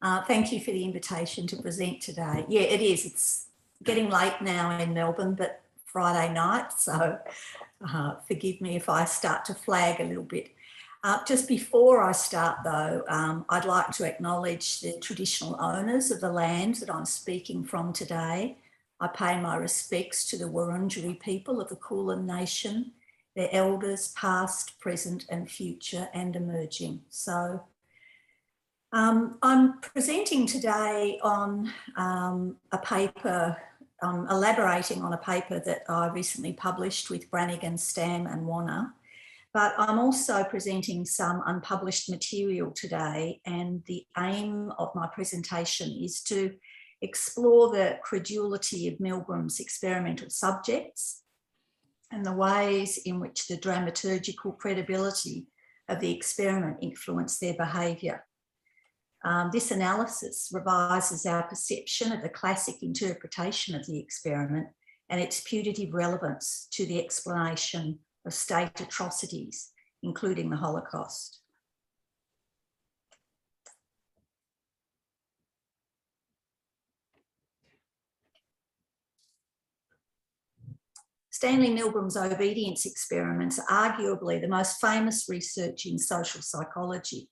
Thank you for the invitation to present today. Yeah, it is. It's getting late now in Melbourne, but Friday night, so forgive me if I start to flag a little bit. Just before I start though, I'd like to acknowledge the traditional owners of the land that I'm speaking from today. I pay my respects to the Wurundjeri people of the Kulin Nation, their elders past, present and future and emerging. So I'm presenting today on a paper, elaborating on a paper that I recently published with Brannigan, Stam and Warner. But I'm also presenting some unpublished material today, and the aim of my presentation is to explore the credulity of Milgram's experimental subjects and the ways in which the dramaturgical credibility of the experiment influenced their behaviour. This analysis revises our perception of the classic interpretation of the experiment and its putative relevance to the explanation of state atrocities, including the Holocaust. Stanley Milgram's obedience experiments are arguably the most famous research in social psychology.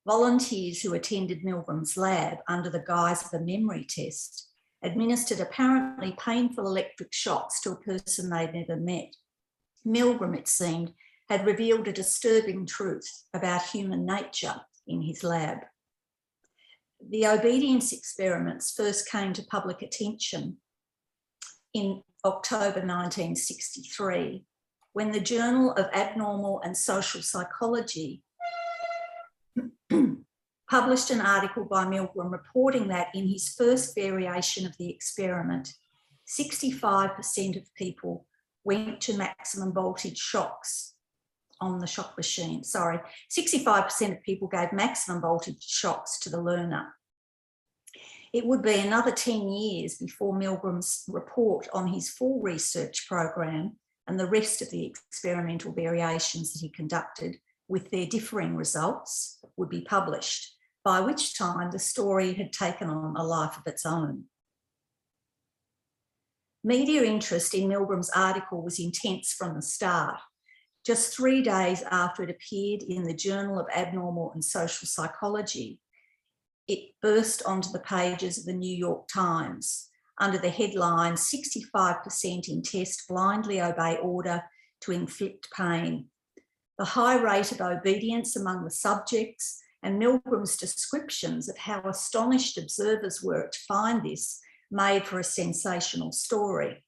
Volunteers who attended Milgram's lab under the guise of a memory test administered apparently painful electric shocks to a person they'd never met. Milgram, it seemed, had revealed a disturbing truth about human nature in his lab. The obedience experiments first came to public attention in October 1963, when the Journal of Abnormal and Social Psychology published an article by Milgram reporting that in his first variation of the experiment, 65% of people went to maximum voltage shocks on the shock machine. 65% of people gave maximum voltage shocks to the learner. It would be another 10 years before Milgram's report on his full research program and the rest of the experimental variations that he conducted with their differing results would be published, by which time the story had taken on a life of its own. Media interest in Milgram's article was intense from the start. Just 3 days after it appeared in the Journal of Abnormal and Social Psychology, it burst onto the pages of the New York Times under the headline, 65% in test blindly obey order to inflict pain. The high rate of obedience among the subjects and Milgram's descriptions of how astonished observers were to find this made for a sensational story.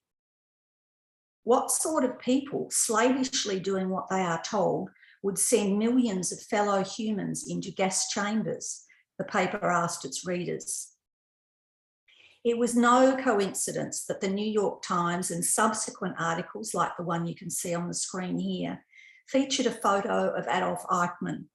What sort of people, slavishly doing what they are told, would send millions of fellow humans into gas chambers? The paper asked its readers. It was no coincidence that the New York Times and subsequent articles, like the one you can see on the screen here, featured a photo of Adolf Eichmann.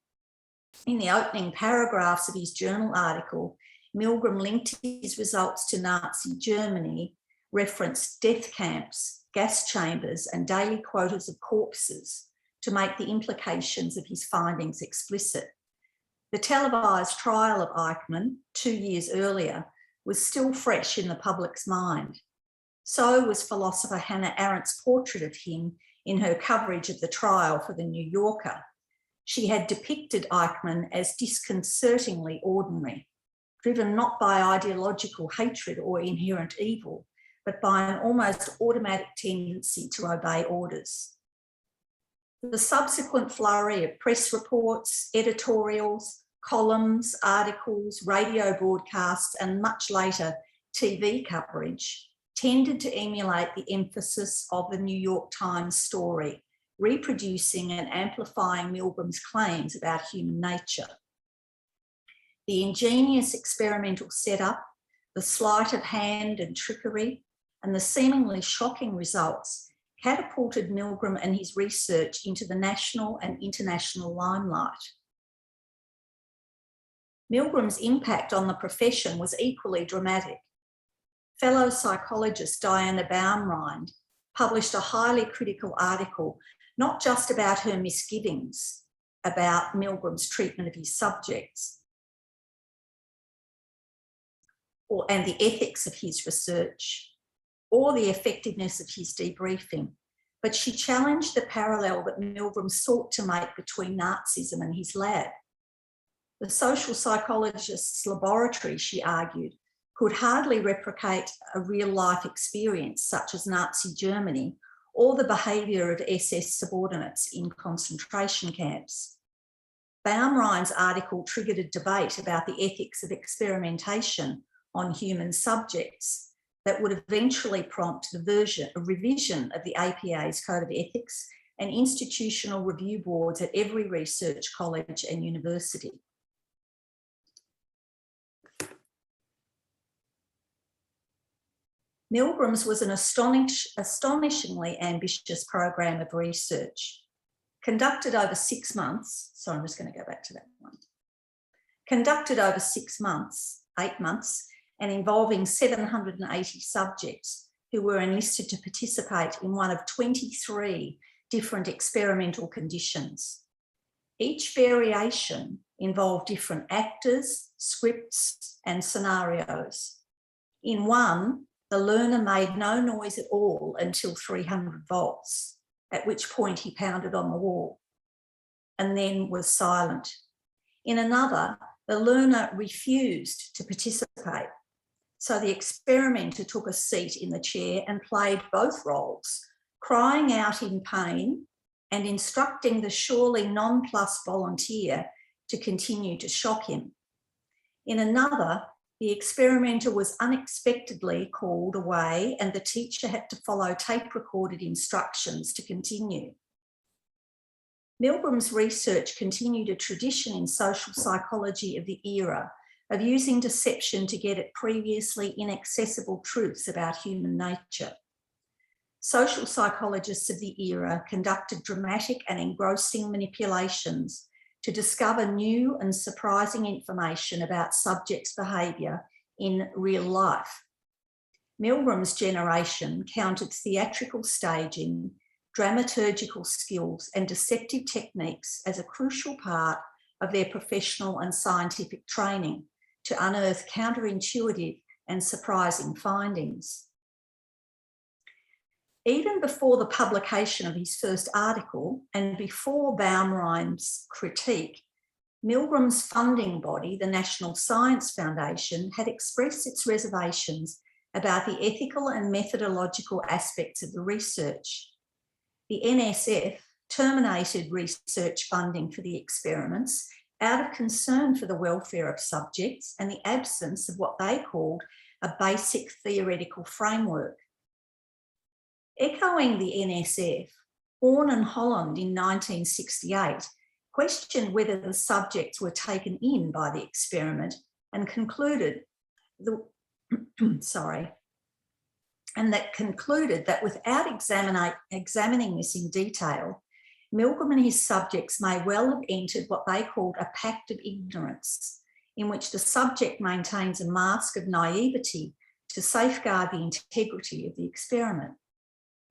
In the opening paragraphs of his journal article, Milgram linked his results to Nazi Germany, referenced death camps, gas chambers, and daily quotas of corpses to make the implications of his findings explicit. The televised trial of Eichmann 2 years earlier was still fresh in the public's mind. So was philosopher Hannah Arendt's portrait of him in her coverage of the trial for The New Yorker. She had depicted Eichmann as disconcertingly ordinary, driven not by ideological hatred or inherent evil, but by an almost automatic tendency to obey orders. The subsequent flurry of press reports, editorials, columns, articles, radio broadcasts, and much later TV coverage tended to emulate the emphasis of the New York Times story, reproducing and amplifying Milgram's claims about human nature. The ingenious experimental setup, the sleight of hand and trickery, and the seemingly shocking results catapulted Milgram and his research into the national and international limelight. Milgram's impact on the profession was equally dramatic. Fellow psychologist Diana Baumrind published a highly critical article, not just about her misgivings about Milgram's treatment of his subjects, and the ethics of his research, or the effectiveness of his debriefing, but she challenged the parallel that Milgram sought to make between Nazism and his lab. The social psychologist's laboratory, she argued, could hardly replicate a real-life experience such as Nazi Germany or the behaviour of SS subordinates in concentration camps. Baumrein's article triggered a debate about the ethics of experimentation on human subjects that would eventually prompt a revision of the APA's Code of Ethics and institutional review boards at every research college and university. Milgram's was an astonishingly ambitious program of research. Conducted over 6 months, sorry, I'm just going to go back to that one. Conducted over 6 months, 8 months, and involving 780 subjects who were enlisted to participate in one of 23 different experimental conditions. Each variation involved different actors, scripts, and scenarios. In one, the learner made no noise at all until 300 volts, at which point he pounded on the wall, and then was silent. In another, the learner refused to participate, so the experimenter took a seat in the chair and played both roles, crying out in pain and instructing the surely nonplussed volunteer to continue to shock him. In another, the experimenter was unexpectedly called away and the teacher had to follow tape-recorded instructions to continue. Milgram's research continued a tradition in social psychology of the era of using deception to get at previously inaccessible truths about human nature. Social psychologists of the era conducted dramatic and engrossing manipulations to discover new and surprising information about subjects' behaviour in real life. Milgram's generation counted theatrical staging, dramaturgical skills, and deceptive techniques as a crucial part of their professional and scientific training to unearth counterintuitive and surprising findings. Even before the publication of his first article and before Baumrein's critique, Milgram's funding body, the National Science Foundation, had expressed its reservations about the ethical and methodological aspects of the research. The NSF terminated research funding for the experiments out of concern for the welfare of subjects and the absence of what they called a basic theoretical framework. Echoing the NSF, Orn and Holland in 1968 questioned whether the subjects were taken in by the experiment and concluded that without examining this in detail, Milgram and his subjects may well have entered what they called a pact of ignorance, in which the subject maintains a mask of naivety to safeguard the integrity of the experiment.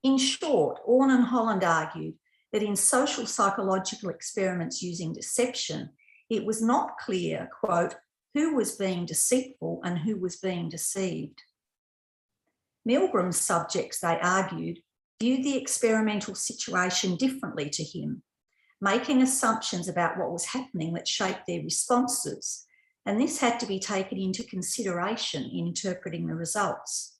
In short, Orn and Holland argued that in social psychological experiments using deception, it was not clear, quote, who was being deceitful and who was being deceived. Milgram's subjects, they argued, viewed the experimental situation differently to him, making assumptions about what was happening that shaped their responses, and this had to be taken into consideration in interpreting the results.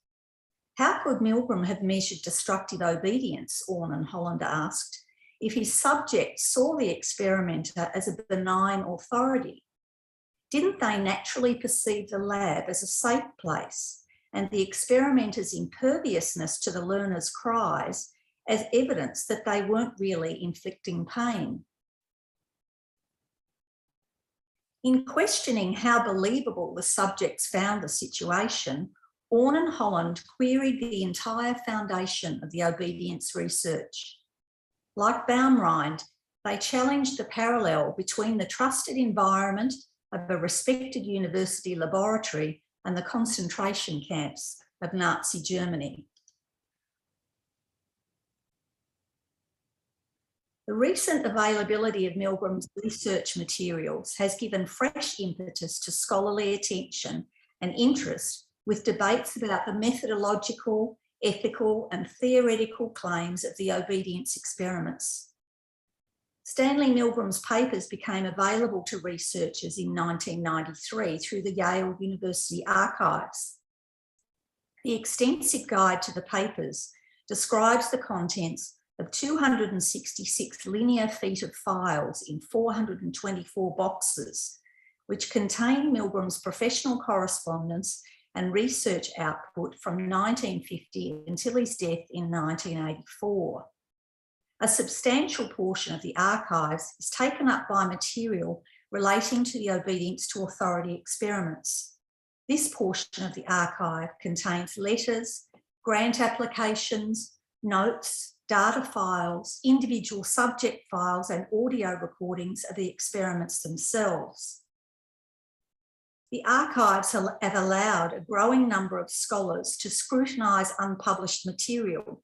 How could Milgram have measured destructive obedience, Orn and Holland asked, if his subjects saw the experimenter as a benign authority? Didn't they naturally perceive the lab as a safe place and the experimenter's imperviousness to the learner's cries as evidence that they weren't really inflicting pain? In questioning how believable the subjects found the situation, Orn and Holland queried the entire foundation of the obedience research. Like Baumrein, they challenged the parallel between the trusted environment of a respected university laboratory and the concentration camps of Nazi Germany. The recent availability of Milgram's research materials has given fresh impetus to scholarly attention and interest with debates about the methodological, ethical, and theoretical claims of the obedience experiments. Stanley Milgram's papers became available to researchers in 1993 through the Yale University archives. The extensive guide to the papers describes the contents of 266 linear feet of files in 424 boxes, which contain Milgram's professional correspondence and research output from 1950 until his death in 1984. A substantial portion of the archives is taken up by material relating to the obedience to authority experiments. This portion of the archive contains letters, grant applications, notes, data files, individual subject files, and audio recordings of the experiments themselves. The archives have allowed a growing number of scholars to scrutinise unpublished material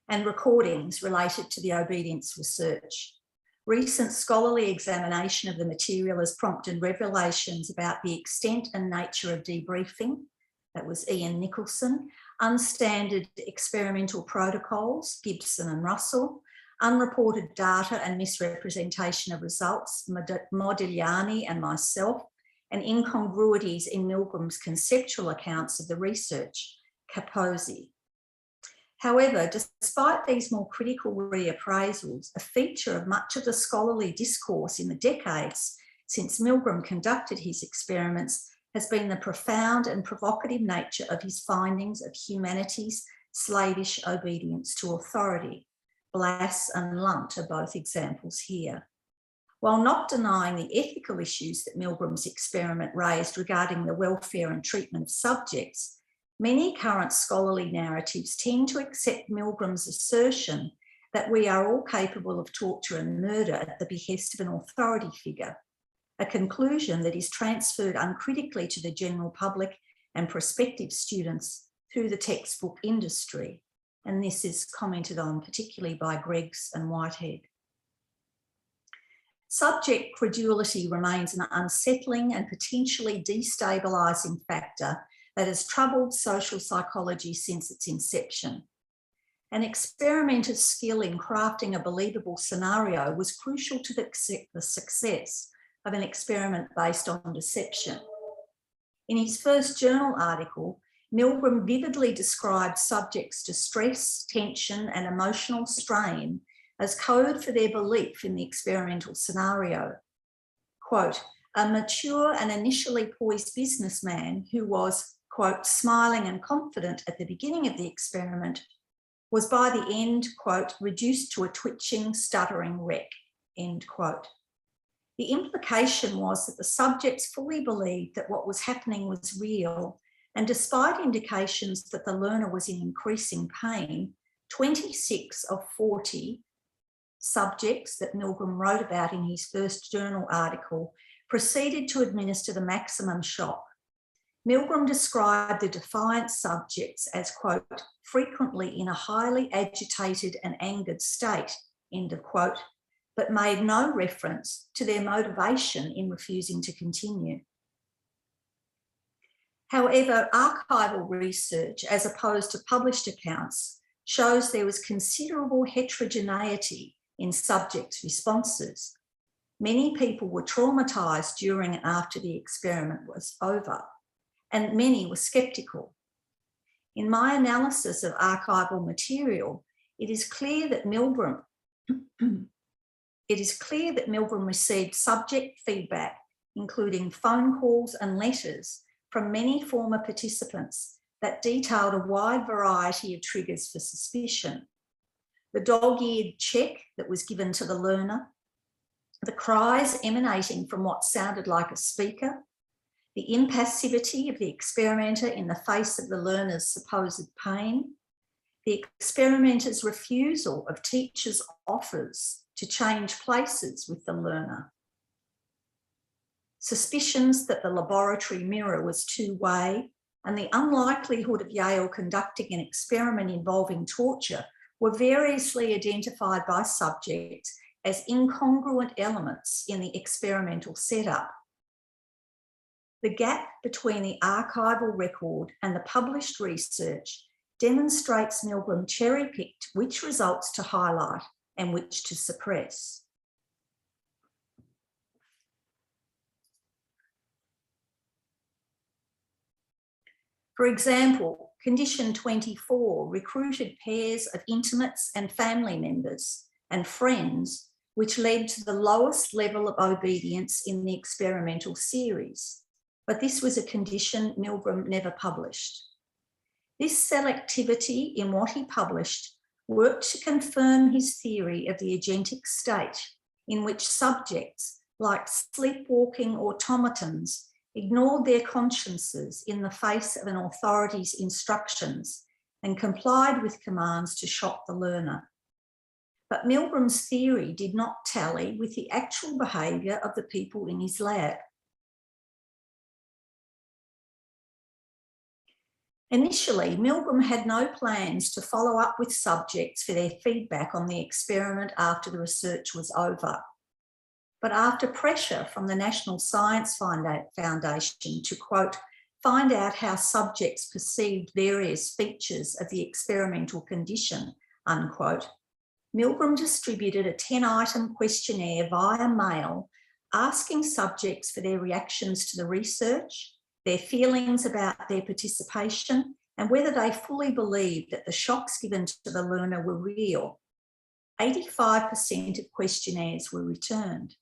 and recordings related to the obedience research. Recent scholarly examination of the material has prompted revelations about the extent and nature of debriefing, that was Ian Nicholson, unstandard experimental protocols, Gibson and Russell, unreported data and misrepresentation of results, Modigliani and myself, and incongruities in Milgram's conceptual accounts of the research, Capozzi. However, despite these more critical reappraisals, a feature of much of the scholarly discourse in the decades since Milgram conducted his experiments has been the profound and provocative nature of his findings of humanity's slavish obedience to authority. Blass and Lunt are both examples here. While not denying the ethical issues that Milgram's experiment raised regarding the welfare and treatment of subjects, many current scholarly narratives tend to accept Milgram's assertion that we are all capable of torture and murder at the behest of an authority figure, a conclusion that is transferred uncritically to the general public and prospective students through the textbook industry. And this is commented on particularly by Greggs and Whitehead. Subject credulity remains an unsettling and potentially destabilising factor that has troubled social psychology since its inception. An experimenter's skill in crafting a believable scenario was crucial to the success of an experiment based on deception. In his first journal article, Milgram vividly described subjects' distress, tension, and emotional strain as code for their belief in the experimental scenario. Quote, a mature and initially poised businessman who was, quote, smiling and confident at the beginning of the experiment was by the end, quote, reduced to a twitching, stuttering wreck, end quote. The implication was that the subjects fully believed that what was happening was real, and despite indications that the learner was in increasing pain, 26 of 40 subjects that Milgram wrote about in his first journal article proceeded to administer the maximum shock. Milgram described the defiant subjects as, quote, frequently in a highly agitated and angered state, end of quote, but made no reference to their motivation in refusing to continue. However, archival research, as opposed to published accounts, shows there was considerable heterogeneity in subjects' responses. Many people were traumatised during and after the experiment was over, and many were sceptical. In my analysis of archival material, it is clear that Milgram received subject feedback, including phone calls and letters from many former participants that detailed a wide variety of triggers for suspicion. The dog-eared check that was given to the learner, the cries emanating from what sounded like a speaker, the impassivity of the experimenter in the face of the learner's supposed pain, the experimenter's refusal of teachers' offers to change places with the learner, suspicions that the laboratory mirror was two-way, and the unlikelihood of Yale conducting an experiment involving torture were variously identified by subjects as incongruent elements in the experimental setup. the gap between the archival record and the published research demonstrates Milgram cherry-picked which results to highlight and which to suppress. For example, condition 24 recruited pairs of intimates and family members and friends, which led to the lowest level of obedience in the experimental series. But this was a condition Milgram never published. This selectivity in what he published worked to confirm his theory of the agentic state, in which subjects, like sleepwalking automatons, ignored their consciences in the face of an authority's instructions and complied with commands to shock the learner. But Milgram's theory did not tally with the actual behaviour of the people in his lab. Initially, Milgram had no plans to follow up with subjects for their feedback on the experiment after the research was over. But after pressure from the National Science Foundation to, quote, find out how subjects perceived various features of the experimental condition, unquote, Milgram distributed a 10-item questionnaire via mail, asking subjects for their reactions to the research, their feelings about their participation, and whether they fully believed that the shocks given to the learner were real. 85% of questionnaires were returned.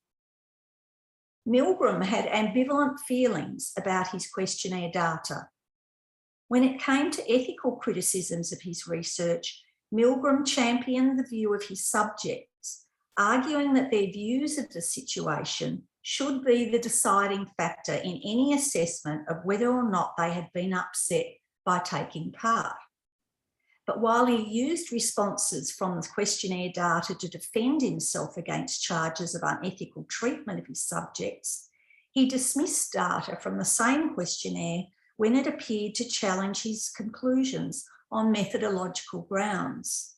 Milgram had ambivalent feelings about his questionnaire data. When it came to ethical criticisms of his research, Milgram championed the view of his subjects, arguing that their views of the situation should be the deciding factor in any assessment of whether or not they had been upset by taking part. But while he used responses from the questionnaire data to defend himself against charges of unethical treatment of his subjects, he dismissed data from the same questionnaire when it appeared to challenge his conclusions on methodological grounds.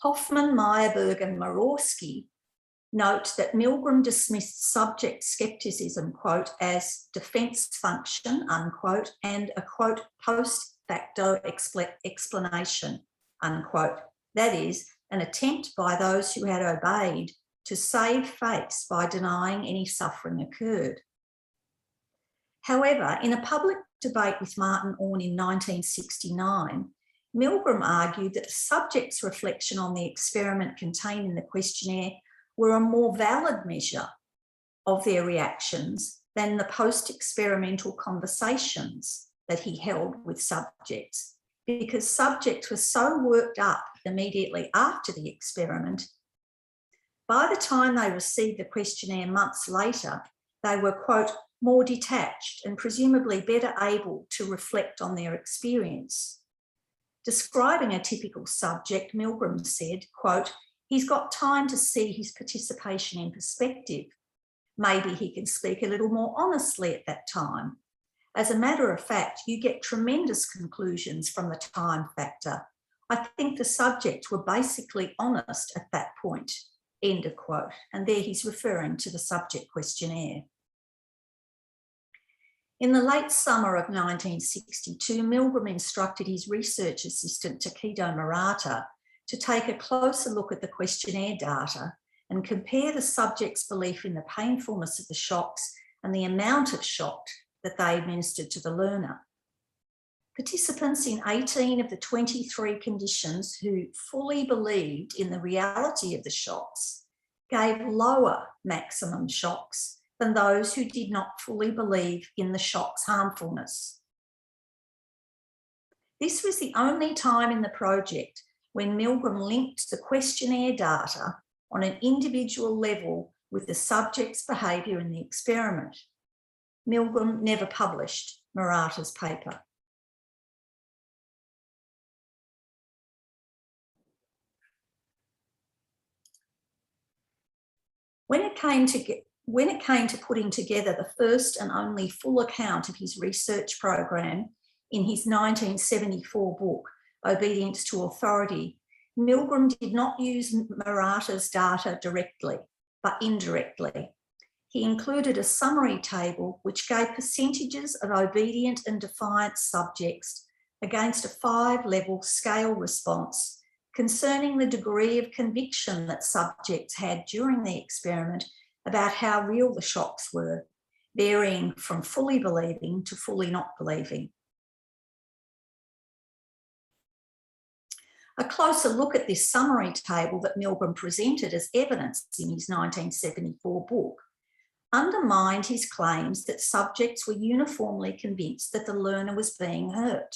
Hoffman, Meyerberg and Morawski note that Milgram dismissed subject scepticism, quote, as defence function, unquote, and a, quote, post facto explanation, unquote. That is, an attempt by those who had obeyed to save face by denying any suffering occurred. However, in a public debate with Martin Orne in 1969, Milgram argued that the subject's reflection on the experiment contained in the questionnaire were a more valid measure of their reactions than the post-experimental conversations that he held with subjects, because subjects were so worked up immediately after the experiment. By the time they received the questionnaire months later, they were, quote, more detached and presumably better able to reflect on their experience. Describing a typical subject, Milgram said, quote, he's got time to see his participation in perspective. Maybe he can speak a little more honestly at that time. As a matter of fact, you get tremendous conclusions from the time factor. I think the subjects were basically honest at that point, end of quote. And there he's referring to the subject questionnaire. In the late summer of 1962, Milgram instructed his research assistant, Takedo Murata, to take a closer look at the questionnaire data and compare the subject's belief in the painfulness of the shocks and the amount of shock that they administered to the learner. Participants in 18 of the 23 conditions who fully believed in the reality of the shocks gave lower maximum shocks than those who did not fully believe in the shock's harmfulness. This was the only time in the project when Milgram linked the questionnaire data on an individual level with the subject's behaviour in the experiment. Milgram never published Murata's paper. When it came to putting together the first and only full account of his research program in his 1974 book, Obedience to Authority, Milgram did not use Murata's data directly. but indirectly. He included a summary table which gave percentages of obedient and defiant subjects against a 5-level scale response concerning the degree of conviction that subjects had during the experiment about how real the shocks were, varying from fully believing to fully not believing. A closer look at this summary table that Milgram presented as evidence in his 1974 book undermined his claims that subjects were uniformly convinced that the learner was being hurt.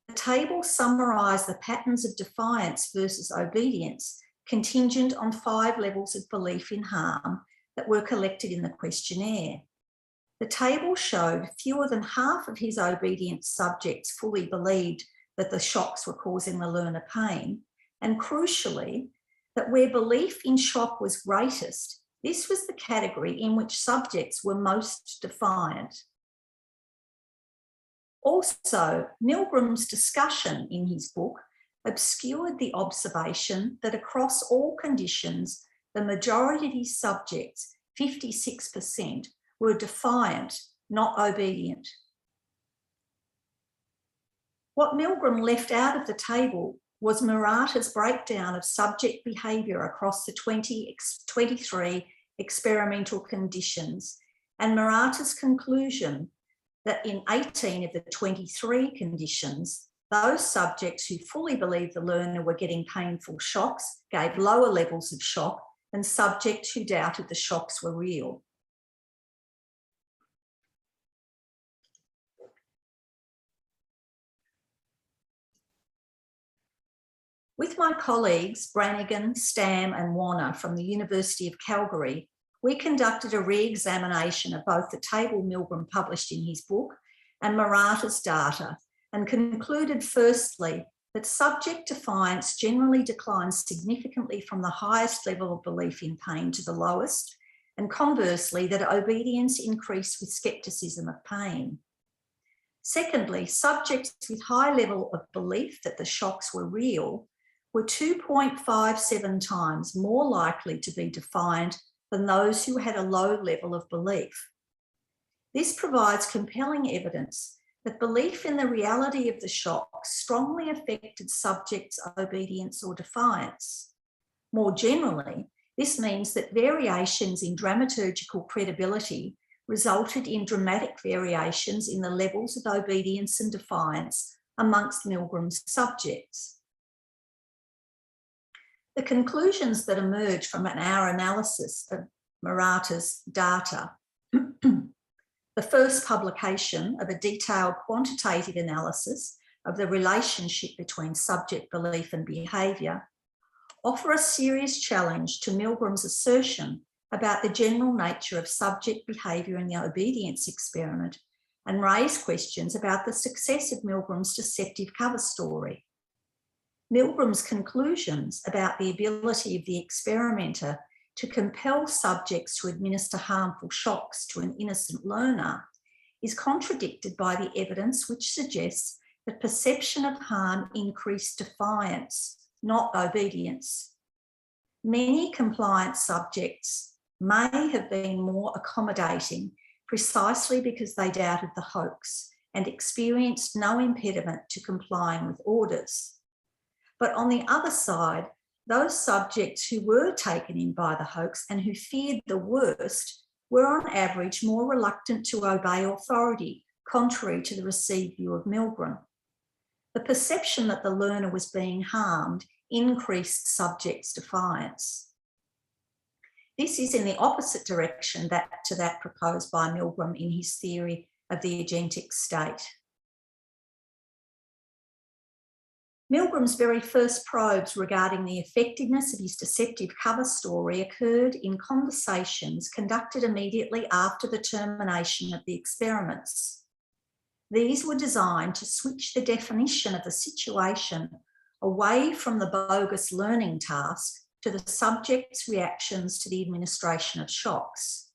The table summarised the patterns of defiance versus obedience contingent on 5 levels of belief in harm that were collected in the questionnaire. The table showed fewer than half of his obedient subjects fully believed that the shocks were causing the learner pain, and crucially, that where belief in shock was greatest, this was the category in which subjects were most defiant. Also, Milgram's discussion in his book obscured the observation that across all conditions, the majority of his subjects, 56%, were defiant, not obedient. What Milgram left out of the table was Murata's breakdown of subject behaviour across the 23 experimental conditions, and Murata's conclusion that in 18 of the 23 conditions, those subjects who fully believed the learner were getting painful shocks gave lower levels of shock than subjects who doubted the shocks were real. With my colleagues, Brannigan, Stam and Warner from the University of Calgary, we conducted a re-examination of both the table Milgram published in his book and Murata's data, and concluded firstly that subject defiance generally declines significantly from the highest level of belief in pain to the lowest, and conversely that obedience increased with scepticism of pain. Secondly, subjects with high level of belief that the shocks were real were 2.57 times more likely to be defiant than those who had a low level of belief. This provides compelling evidence that belief in the reality of the shock strongly affected subjects' obedience or defiance. More generally, this means that variations in dramaturgical credibility resulted in dramatic variations in the levels of obedience and defiance amongst Milgram's subjects. The conclusions that emerge from our analysis of Murata's data, the first publication of a detailed quantitative analysis of the relationship between subject belief and behaviour, offer a serious challenge to Milgram's assertion about the general nature of subject behaviour in the obedience experiment and raise questions about the success of Milgram's deceptive cover story. Milgram's conclusions about the ability of the experimenter to compel subjects to administer harmful shocks to an innocent learner is contradicted by the evidence which suggests that perception of harm increased defiance, not obedience. Many compliant subjects may have been more accommodating precisely because they doubted the hoax and experienced no impediment to complying with orders. But on the other side, those subjects who were taken in by the hoax and who feared the worst were on average more reluctant to obey authority, contrary to the received view of Milgram. The perception that the learner was being harmed increased subjects' defiance. This is in the opposite direction to that proposed by Milgram in his theory of the agentic state. Milgram's very first probes regarding the effectiveness of his deceptive cover story occurred in conversations conducted immediately after the termination of the experiments. These were designed to switch the definition of the situation away from the bogus learning task to the subject's reactions to the administration of shocks.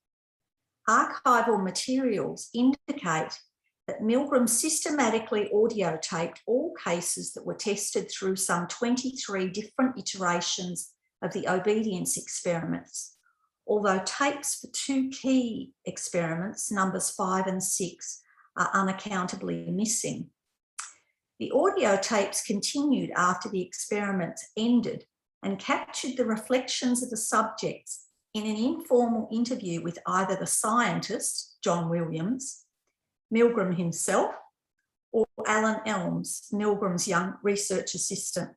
Archival materials indicate that Milgram systematically audio taped all cases that were tested through some 23 different iterations of the obedience experiments, although tapes for 2 key experiments, numbers 5 and 6, are unaccountably missing. The audio tapes continued after the experiments ended and captured the reflections of the subjects in an informal interview with either the scientist, John Williams, Milgram himself, or Alan Elms, Milgram's young research assistant.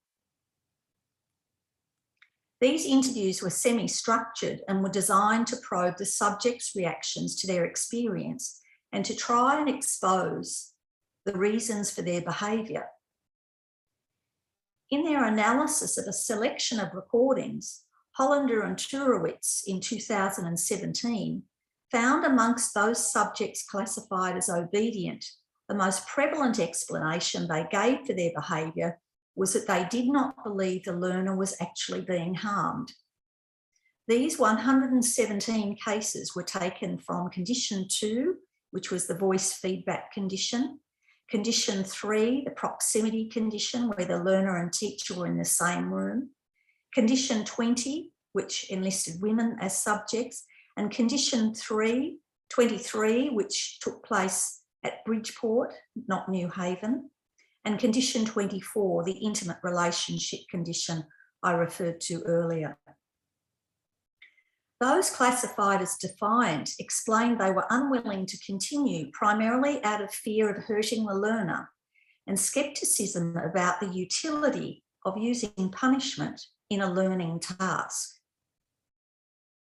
These interviews were semi-structured and were designed to probe the subjects' reactions to their experience and to try and expose the reasons for their behaviour. In their analysis of a selection of recordings, Hollander and Turowitz in 2017 found amongst those subjects classified as obedient, the most prevalent explanation they gave for their behaviour was that they did not believe the learner was actually being harmed. These 117 cases were taken from condition 2, which was the voice feedback condition, condition 3, the proximity condition, where the learner and teacher were in the same room, condition 20, which enlisted women as subjects, and condition 23, which took place at Bridgeport, not New Haven, and condition 24, the intimate relationship condition I referred to earlier. Those classified as defiant explained they were unwilling to continue, primarily out of fear of hurting the learner and scepticism about the utility of using punishment in a learning task.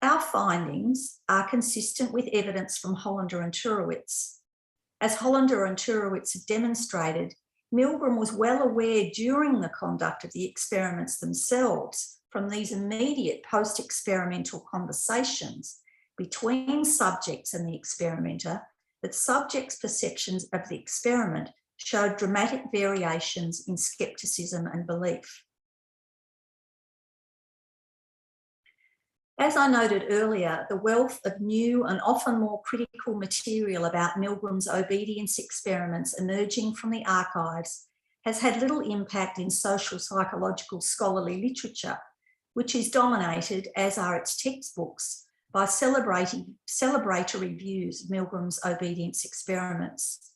Our findings are consistent with evidence from Hollander and Turowitz. As Hollander and Turowitz have demonstrated, Milgram was well aware during the conduct of the experiments themselves from these immediate post-experimental conversations between subjects and the experimenter that subjects' perceptions of the experiment showed dramatic variations in scepticism and belief. As I noted earlier, the wealth of new and often more critical material about Milgram's obedience experiments emerging from the archives has had little impact in social psychological scholarly literature, which is dominated, as are its textbooks, by celebratory views of Milgram's obedience experiments.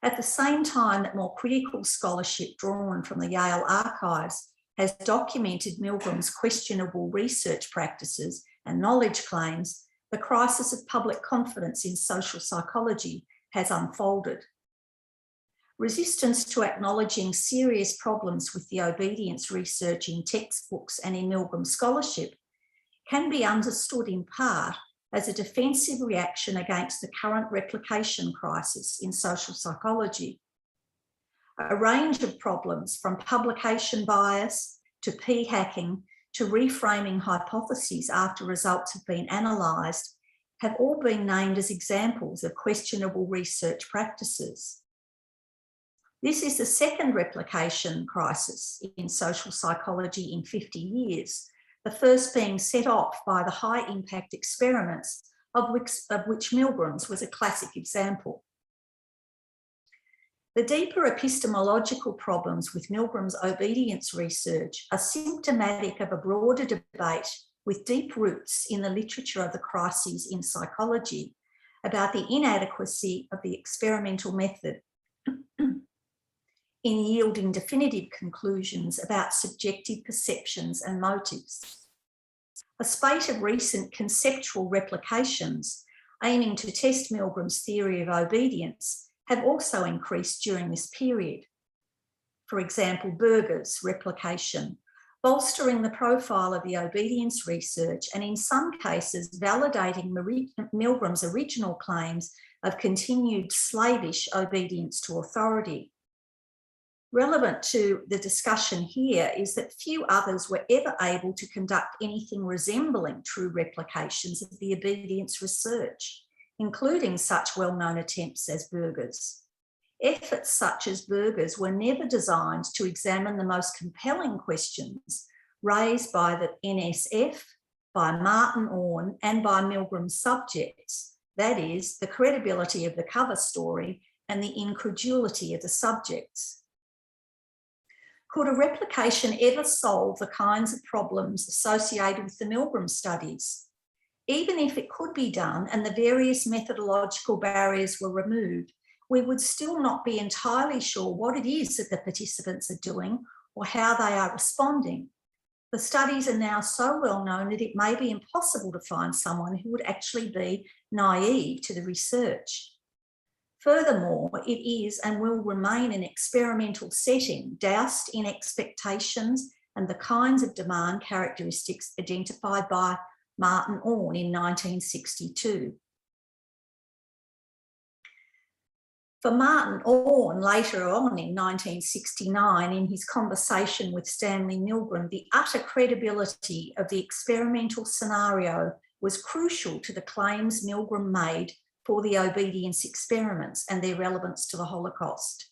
At the same time that more critical scholarship drawn from the Yale archives has documented Milgram's questionable research practices and knowledge claims, the crisis of public confidence in social psychology has unfolded. Resistance to acknowledging serious problems with the obedience research in textbooks and in Milgram scholarship can be understood in part as a defensive reaction against the current replication crisis in social psychology. A range of problems, from publication bias to p-hacking to reframing hypotheses after results have been analysed, have all been named as examples of questionable research practices. This is the second replication crisis in social psychology in 50 years, the first being set off by the high-impact experiments of which Milgram's was a classic example. The deeper epistemological problems with Milgram's obedience research are symptomatic of a broader debate with deep roots in the literature of the crises in psychology about the inadequacy of the experimental method in yielding definitive conclusions about subjective perceptions and motives. A spate of recent conceptual replications aiming to test Milgram's theory of obedience have also increased during this period. For example, Berger's replication, bolstering the profile of the obedience research and in some cases validating Milgram's original claims of continued slavish obedience to authority. Relevant to the discussion here is that few others were ever able to conduct anything resembling true replications of the obedience research, including such well-known attempts as Berger's. Efforts such as Berger's were never designed to examine the most compelling questions raised by the NSF, by Martin Orne, and by Milgram's subjects, that is, the credibility of the cover story and the incredulity of the subjects. Could a replication ever solve the kinds of problems associated with the Milgram studies? Even if it could be done and the various methodological barriers were removed, we would still not be entirely sure what it is that the participants are doing or how they are responding. The studies are now so well known that it may be impossible to find someone who would actually be naive to the research. Furthermore, it is and will remain an experimental setting, doused in expectations and the kinds of demand characteristics identified by Martin Orne in 1962. For Martin Orne, later on in 1969, in his conversation with Stanley Milgram, the utter credibility of the experimental scenario was crucial to the claims Milgram made for the obedience experiments and their relevance to the Holocaust.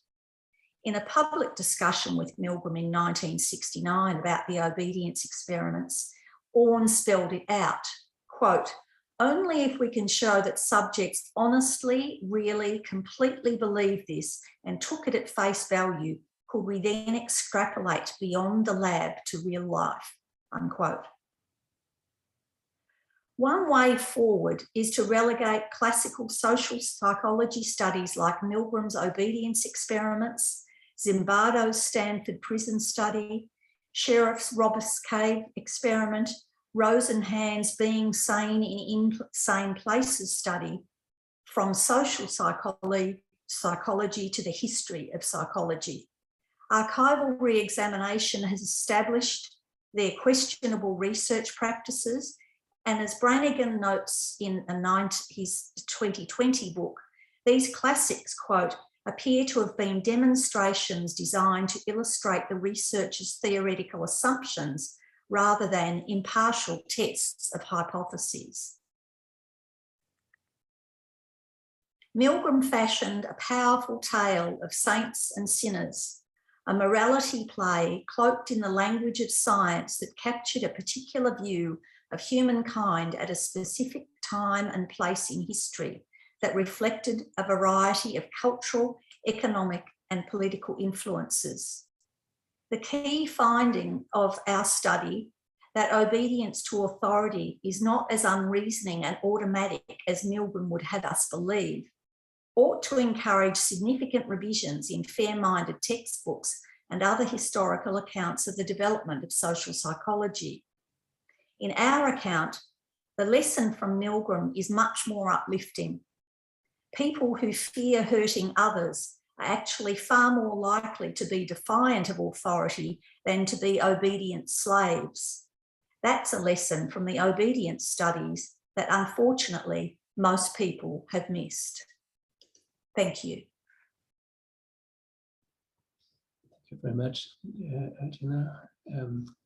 In a public discussion with Milgram in 1969 about the obedience experiments, Orne spelled it out, quote, "Only if we can show that subjects honestly, really, completely believed this and took it at face value, could we then extrapolate beyond the lab to real life," unquote. One way forward is to relegate classical social psychology studies like Milgram's obedience experiments, Zimbardo's Stanford prison study, Sheriff's Robbers Cave experiment, Rosenhan's Being Sane in Insane Places study, from social psychology to the history of psychology. Archival re-examination has established their questionable research practices, and as Brannigan notes in his 2020 book, these classics, quote, "appear to have been demonstrations designed to illustrate the researcher's theoretical assumptions rather than impartial tests of hypotheses." Milgram fashioned a powerful tale of saints and sinners, a morality play cloaked in the language of science that captured a particular view of humankind at a specific time and place in history that reflected a variety of cultural, economic, and political influences. The key finding of our study, that obedience to authority is not as unreasoning and automatic as Milgram would have us believe, ought to encourage significant revisions in fair-minded textbooks and other historical accounts of the development of social psychology. In our account, the lesson from Milgram is much more uplifting. People who fear hurting others are actually far more likely to be defiant of authority than to be obedient slaves. That's a lesson from the obedience studies that unfortunately most people have missed. Thank you. Thank you very much, Gina.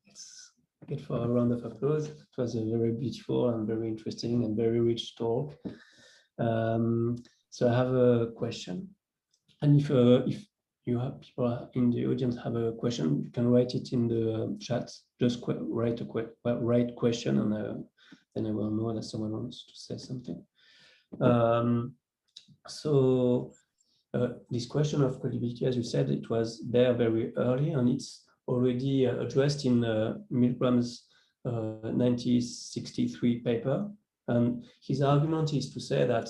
Let's get for a round of applause. It was a very beautiful and very interesting and very rich talk. So I have a question, and if you have people in the audience have a question, you can write it in the chat. Just write a question, and then I will know that someone wants to say something. So this question of credibility, as you said, it was there very early, and it's already addressed in Milgram's 1963 paper. And his argument is to say that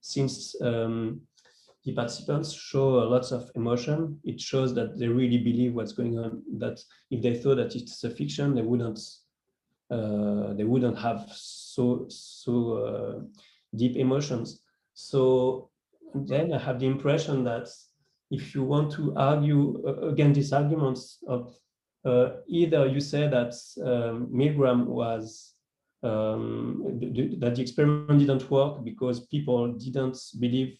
since the participants show lots of emotion, it shows that they really believe what's going on, that if they thought that it's a fiction, they wouldn't have so deep emotions. So then I have the impression that if you want to argue against these arguments of either you say that Milgram was that the experiment didn't work because people didn't believe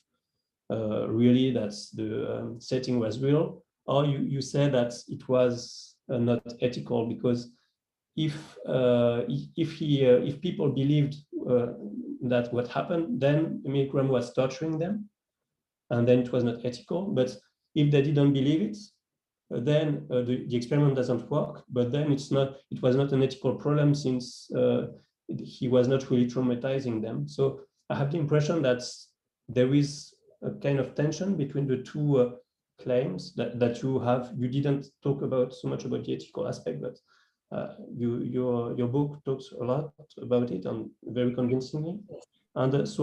really that the setting was real, or you say that it was not ethical because if people believed that what happened, then Milgram was torturing them, and then it was not ethical. But if they didn't believe it, then the experiment doesn't work. But then it was not an ethical problem since he was not really traumatizing them. So I have the impression that there is a kind of tension between the two claims that you have. You didn't talk about so much about the ethical aspect, but your book talks a lot about it and very convincingly. And so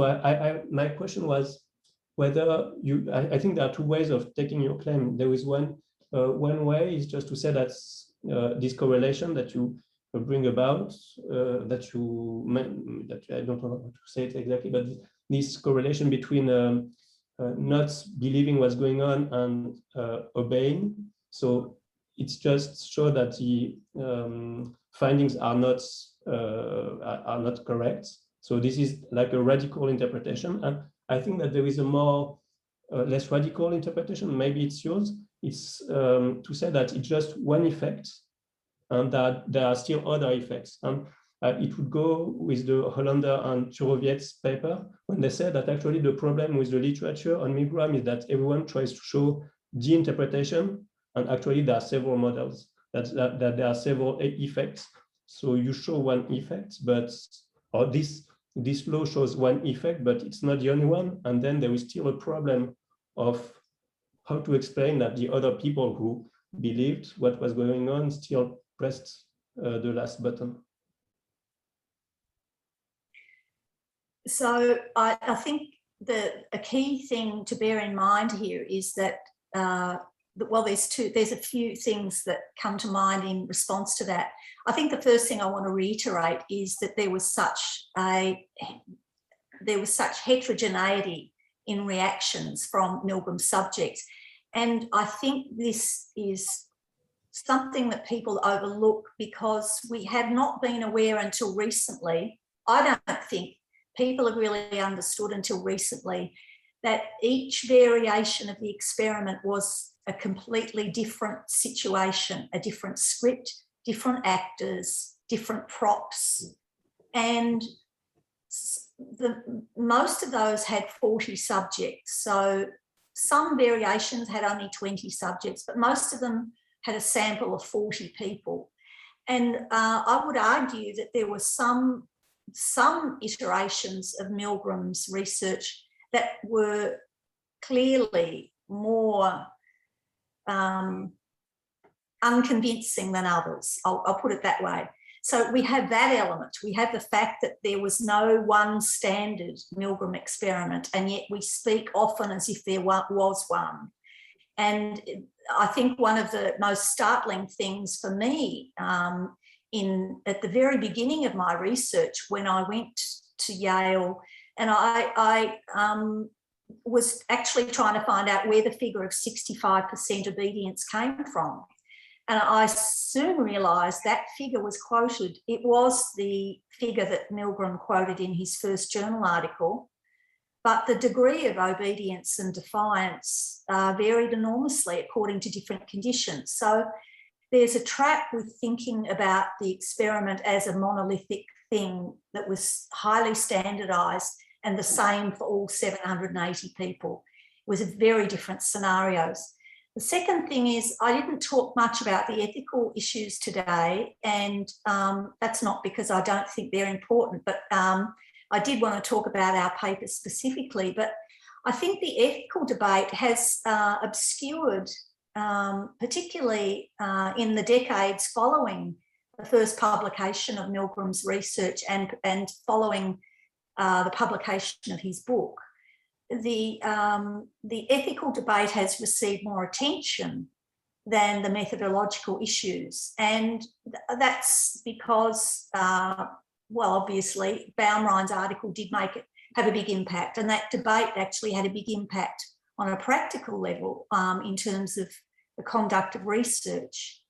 my question was whether I think there are two ways of taking your claim. There is one way is just to say that this correlation that you bring about, that I don't know how to say it exactly, but this correlation between not believing what's going on and obeying. So it's just show that the findings are not correct. So this is like a radical interpretation, and I think that there is a more less radical interpretation. Maybe it's yours. It's to say that it's just one effect, and that there are still other effects. And it would go with the Hollander and Choroviet's paper when they said that actually the problem with the literature on Milgram is that everyone tries to show the interpretation, and actually there are several models, that there are several effects. So you show one effect, but or this law shows one effect, but it's not the only one. And then there is still a problem of how to explain that the other people who believed what was going on still pressed the last button. So I think a key thing to bear in mind here is that, well, there's a few things that come to mind in response to that. I think the first thing I want to reiterate is that there was such heterogeneity in reactions from Milgram's subjects. And I think this is something that people overlook because we have not been aware until recently. I don't think people have really understood until recently that each variation of the experiment was a completely different situation, a different script, different actors, different props. And most of those had 40 subjects. So some variations had only 20 subjects, but most of them had a sample of 40 people. And I would argue that there were some iterations of Milgram's research that were clearly more unconvincing than others. I'll put it that way. So we have that element. We have the fact that there was no one standard Milgram experiment, and yet we speak often as if there was one. And I think one of the most startling things for me at the very beginning of my research, when I went to Yale, and I was actually trying to find out where the figure of 65% obedience came from. And I soon realised that figure was quoted. It was the figure that Milgram quoted in his first journal article, but the degree of obedience and defiance varied enormously according to different conditions. So there's a trap with thinking about the experiment as a monolithic thing that was highly standardised and the same for all 780 people. It was very different scenarios. The second thing is I didn't talk much about the ethical issues today, and that's not because I don't think they're important, but I did want to talk about our paper specifically. But I think the ethical debate has obscured, particularly in the decades following the first publication of Milgram's research and following the publication of his book. The ethical debate has received more attention than the methodological issues. And that's because, well, obviously, Baumrein's article did have a big impact, and that debate actually had a big impact on a practical level in terms of the conduct of research.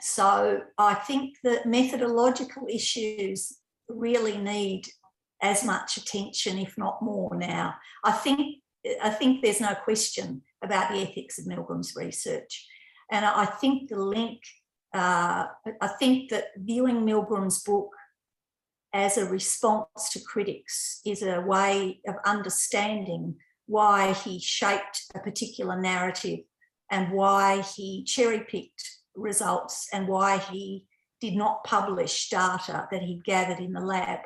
So I think that methodological issues really need as much attention, if not more now. I think there's no question about the ethics of Milgram's research. And I think the link, I think that viewing Milgram's book as a response to critics is a way of understanding why he shaped a particular narrative and why he cherry-picked results and why he did not publish data that he gathered in the lab.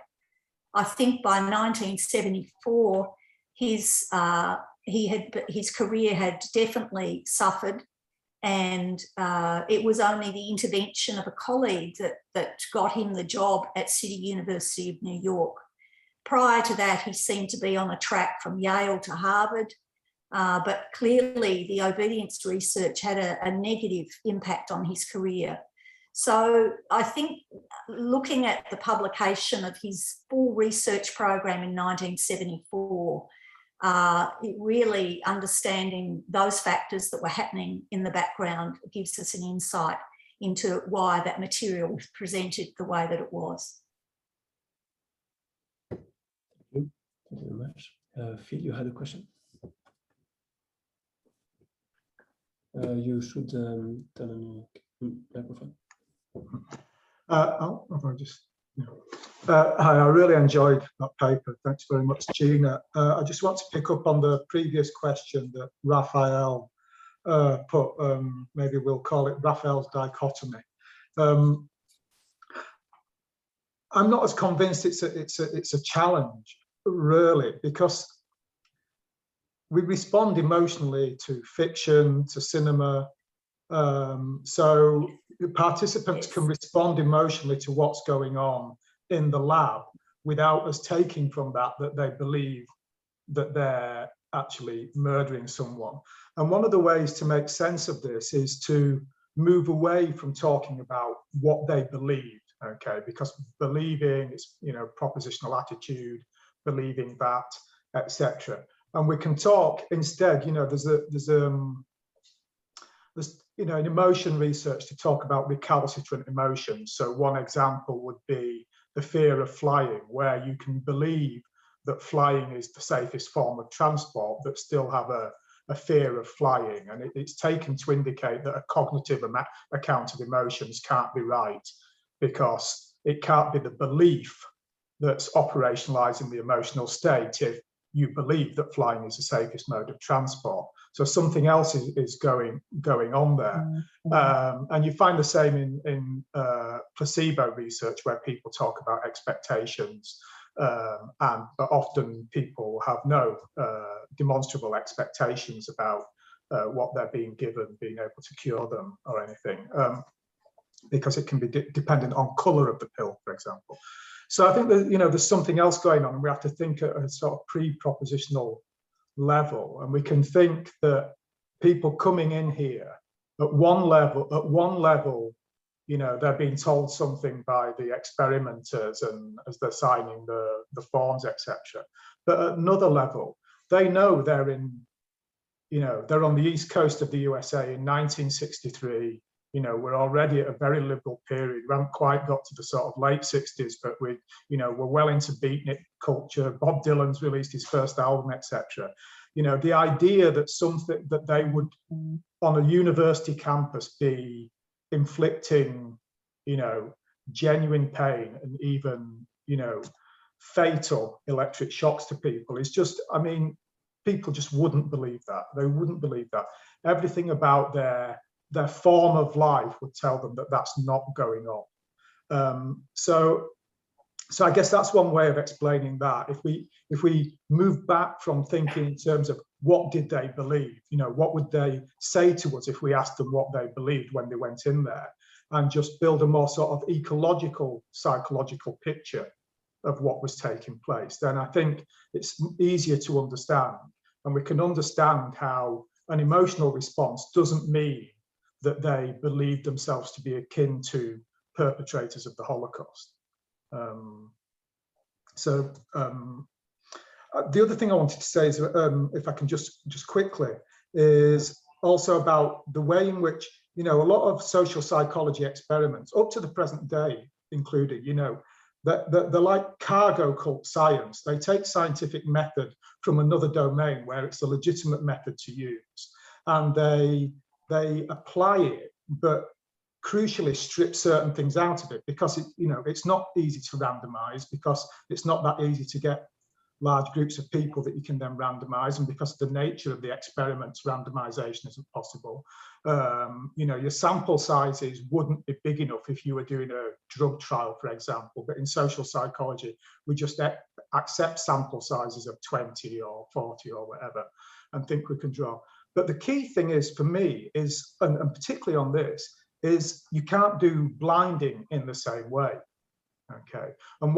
I think by 1974, his career had definitely suffered. And it was only the intervention of a colleague that got him the job at City University of New York. Prior to that, he seemed to be on a track from Yale to Harvard, but clearly the obedience research had a negative impact on his career. So I think looking at the publication of his full research program in 1974, it really understanding those factors that were happening in the background gives us an insight into why that material was presented the way that it was. Thank you very much. Phil, you had a question? You should turn on your microphone. Hi, I really enjoyed that paper. Thanks very much, Gina. I just want to pick up on the previous question that Raphael put. Maybe we'll call it Raphael's dichotomy. I'm not as convinced it's a challenge, really, because we respond emotionally to fiction, to cinema. So participants can respond emotionally to what's going on in the lab without us taking from that they believe that they're actually murdering someone. And one of the ways to make sense of this is to move away from talking about what they believed, okay? Because believing is, propositional attitude, believing that, etc. And we can talk instead, there's in emotion research to talk about recalcitrant emotions. So one example would be the fear of flying, where you can believe that flying is the safest form of transport, but still have a fear of flying. And it's taken to indicate that a cognitive account of emotions can't be right, because it can't be the belief that's operationalizing the emotional state if you believe that flying is the safest mode of transport. So something else is going on there. And you find the same in placebo research, where people talk about expectations, but often people have no demonstrable expectations about what they're being given, being able to cure them or anything, because it can be dependent on colour of the pill, for example. So I think that, there's something else going on, and we have to think at a sort of pre-propositional level. And we can think that people coming in here at one level, they're being told something by the experimenters and as they're signing the forms, etc. But at another level, they know they're they're on the east coast of the USA in 1963. We're already at a very liberal period. We haven't quite got to the sort of late 60s, but we're well into beatnik culture. Bob Dylan's released his first album, etc. The idea that something that they would on a university campus be inflicting, genuine pain and even, fatal electric shocks to people is just, people just wouldn't believe that. They wouldn't believe that. Everything about their form of life would tell them that that's not going on. So I guess that's one way of explaining that. If we move back from thinking in terms of what did they believe, what would they say to us if we asked them what they believed when they went in there, and just build a more sort of ecological, psychological picture of what was taking place, then I think it's easier to understand, and we can understand how an emotional response doesn't mean that they believe themselves to be akin to perpetrators of the Holocaust. The other thing I wanted to say is, if I can just quickly, is also about the way in which, a lot of social psychology experiments up to the present day included, they're like cargo cult science. They take scientific method from another domain where it's a legitimate method to use, and they apply it, but crucially strip certain things out of it, because it's not easy to randomize, because it's not that easy to get large groups of people that you can then randomize, and because of the nature of the experiments, randomization isn't possible. Your sample sizes wouldn't be big enough if you were doing a drug trial, for example, but in social psychology we just accept sample sizes of 20 or 40 or whatever and think we can draw. But the key thing is, for me, is, and particularly on this, is you can't do blinding in the same way. Okay, and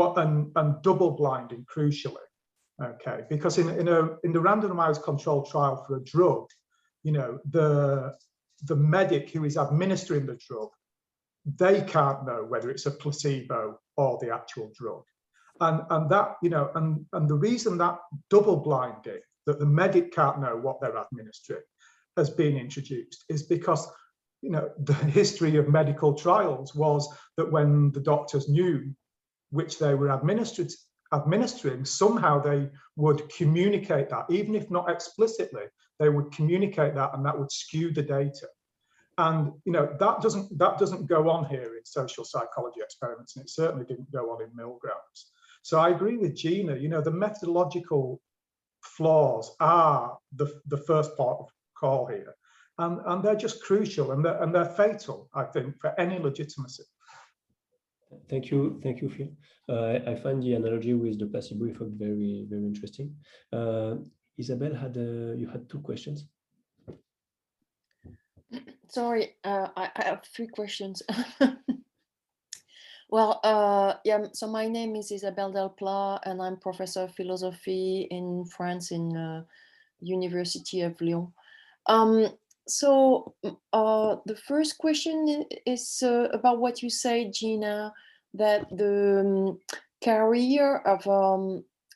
double blinding crucially. Okay, because in the randomized controlled trial for a drug, you know, the medic who is administering the drug, they can't know whether it's a placebo or the actual drug. And that, you know, and the reason that double blinding, that the medic can't know what they're administering, has been introduced is because, you know, the history of medical trials was that when the doctors knew which they were administering, somehow they would communicate that, even if not explicitly, they would communicate that, and that would skew the data. And you know, that doesn't go on here in social psychology experiments, and it certainly didn't go on in Milgram's. So I agree with Gina. You know, the methodological flaws are the first part of call here, and they're just crucial, and they're fatal, I think, for any legitimacy. Thank you, Phil. I find the analogy with the placebo effect very, very interesting. Isabel, you had two questions. Sorry, I have three questions. Well, yeah, so my name is Isabelle Delplat, and I'm professor of philosophy in France in University of Lyon. So the first question is about what you say, Gina, that the career of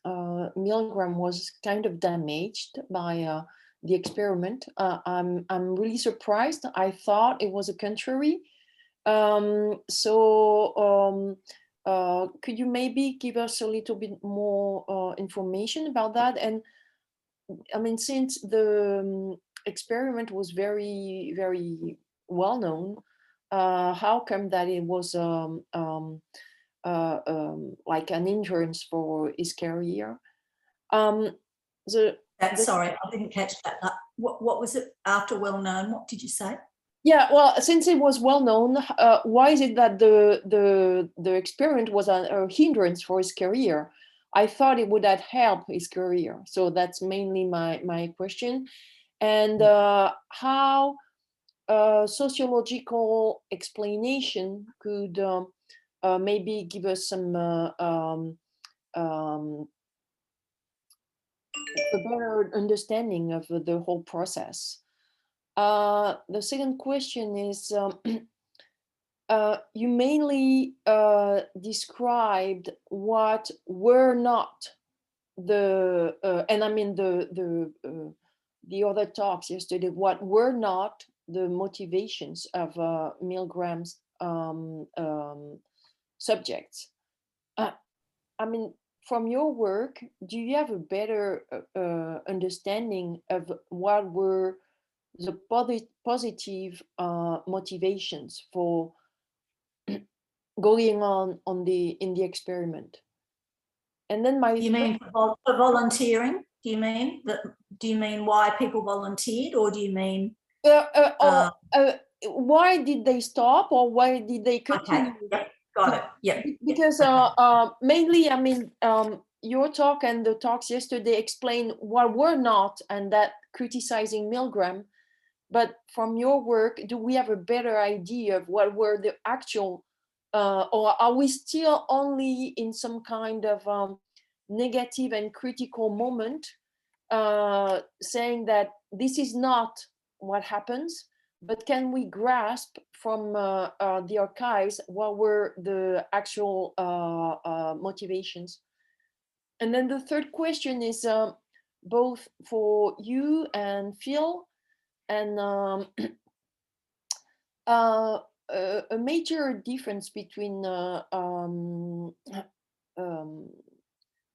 Milgram was kind of damaged by the experiment. I'm really surprised. I thought it was a contrary. Could you maybe give us a little bit more information about that? And I mean, since the experiment was very, very well known, how come that it was like an hindrance for his career? Sorry, I didn't catch that. What was it after well known? What did you say? Yeah, well, since it was well known, why is it that the experiment was a hindrance for his career? I thought it would have helped his career. So that's mainly my question. And how sociological explanation could maybe give us some a better understanding of the whole process. The second question is, you mainly described what were not the, and I mean the other talks yesterday, what were not the motivations of Milgram's subjects. I mean, from your work, do you have a better understanding of what were the positive motivations for going on in the experiment? And then you mean for volunteering? Do you mean why people volunteered, or do you mean why did they stop, or why did they continue? Okay. Yep. Got it. Yeah. Because mainly, I mean, your talk and the talks yesterday explain what were not, and that criticizing Milgram. But from your work, do we have a better idea of what were the actual, or are we still only in some kind of negative and critical moment, saying that this is not what happens, but can we grasp from the archives what were the actual motivations? And then the third question is both for you and Phil, and a major difference between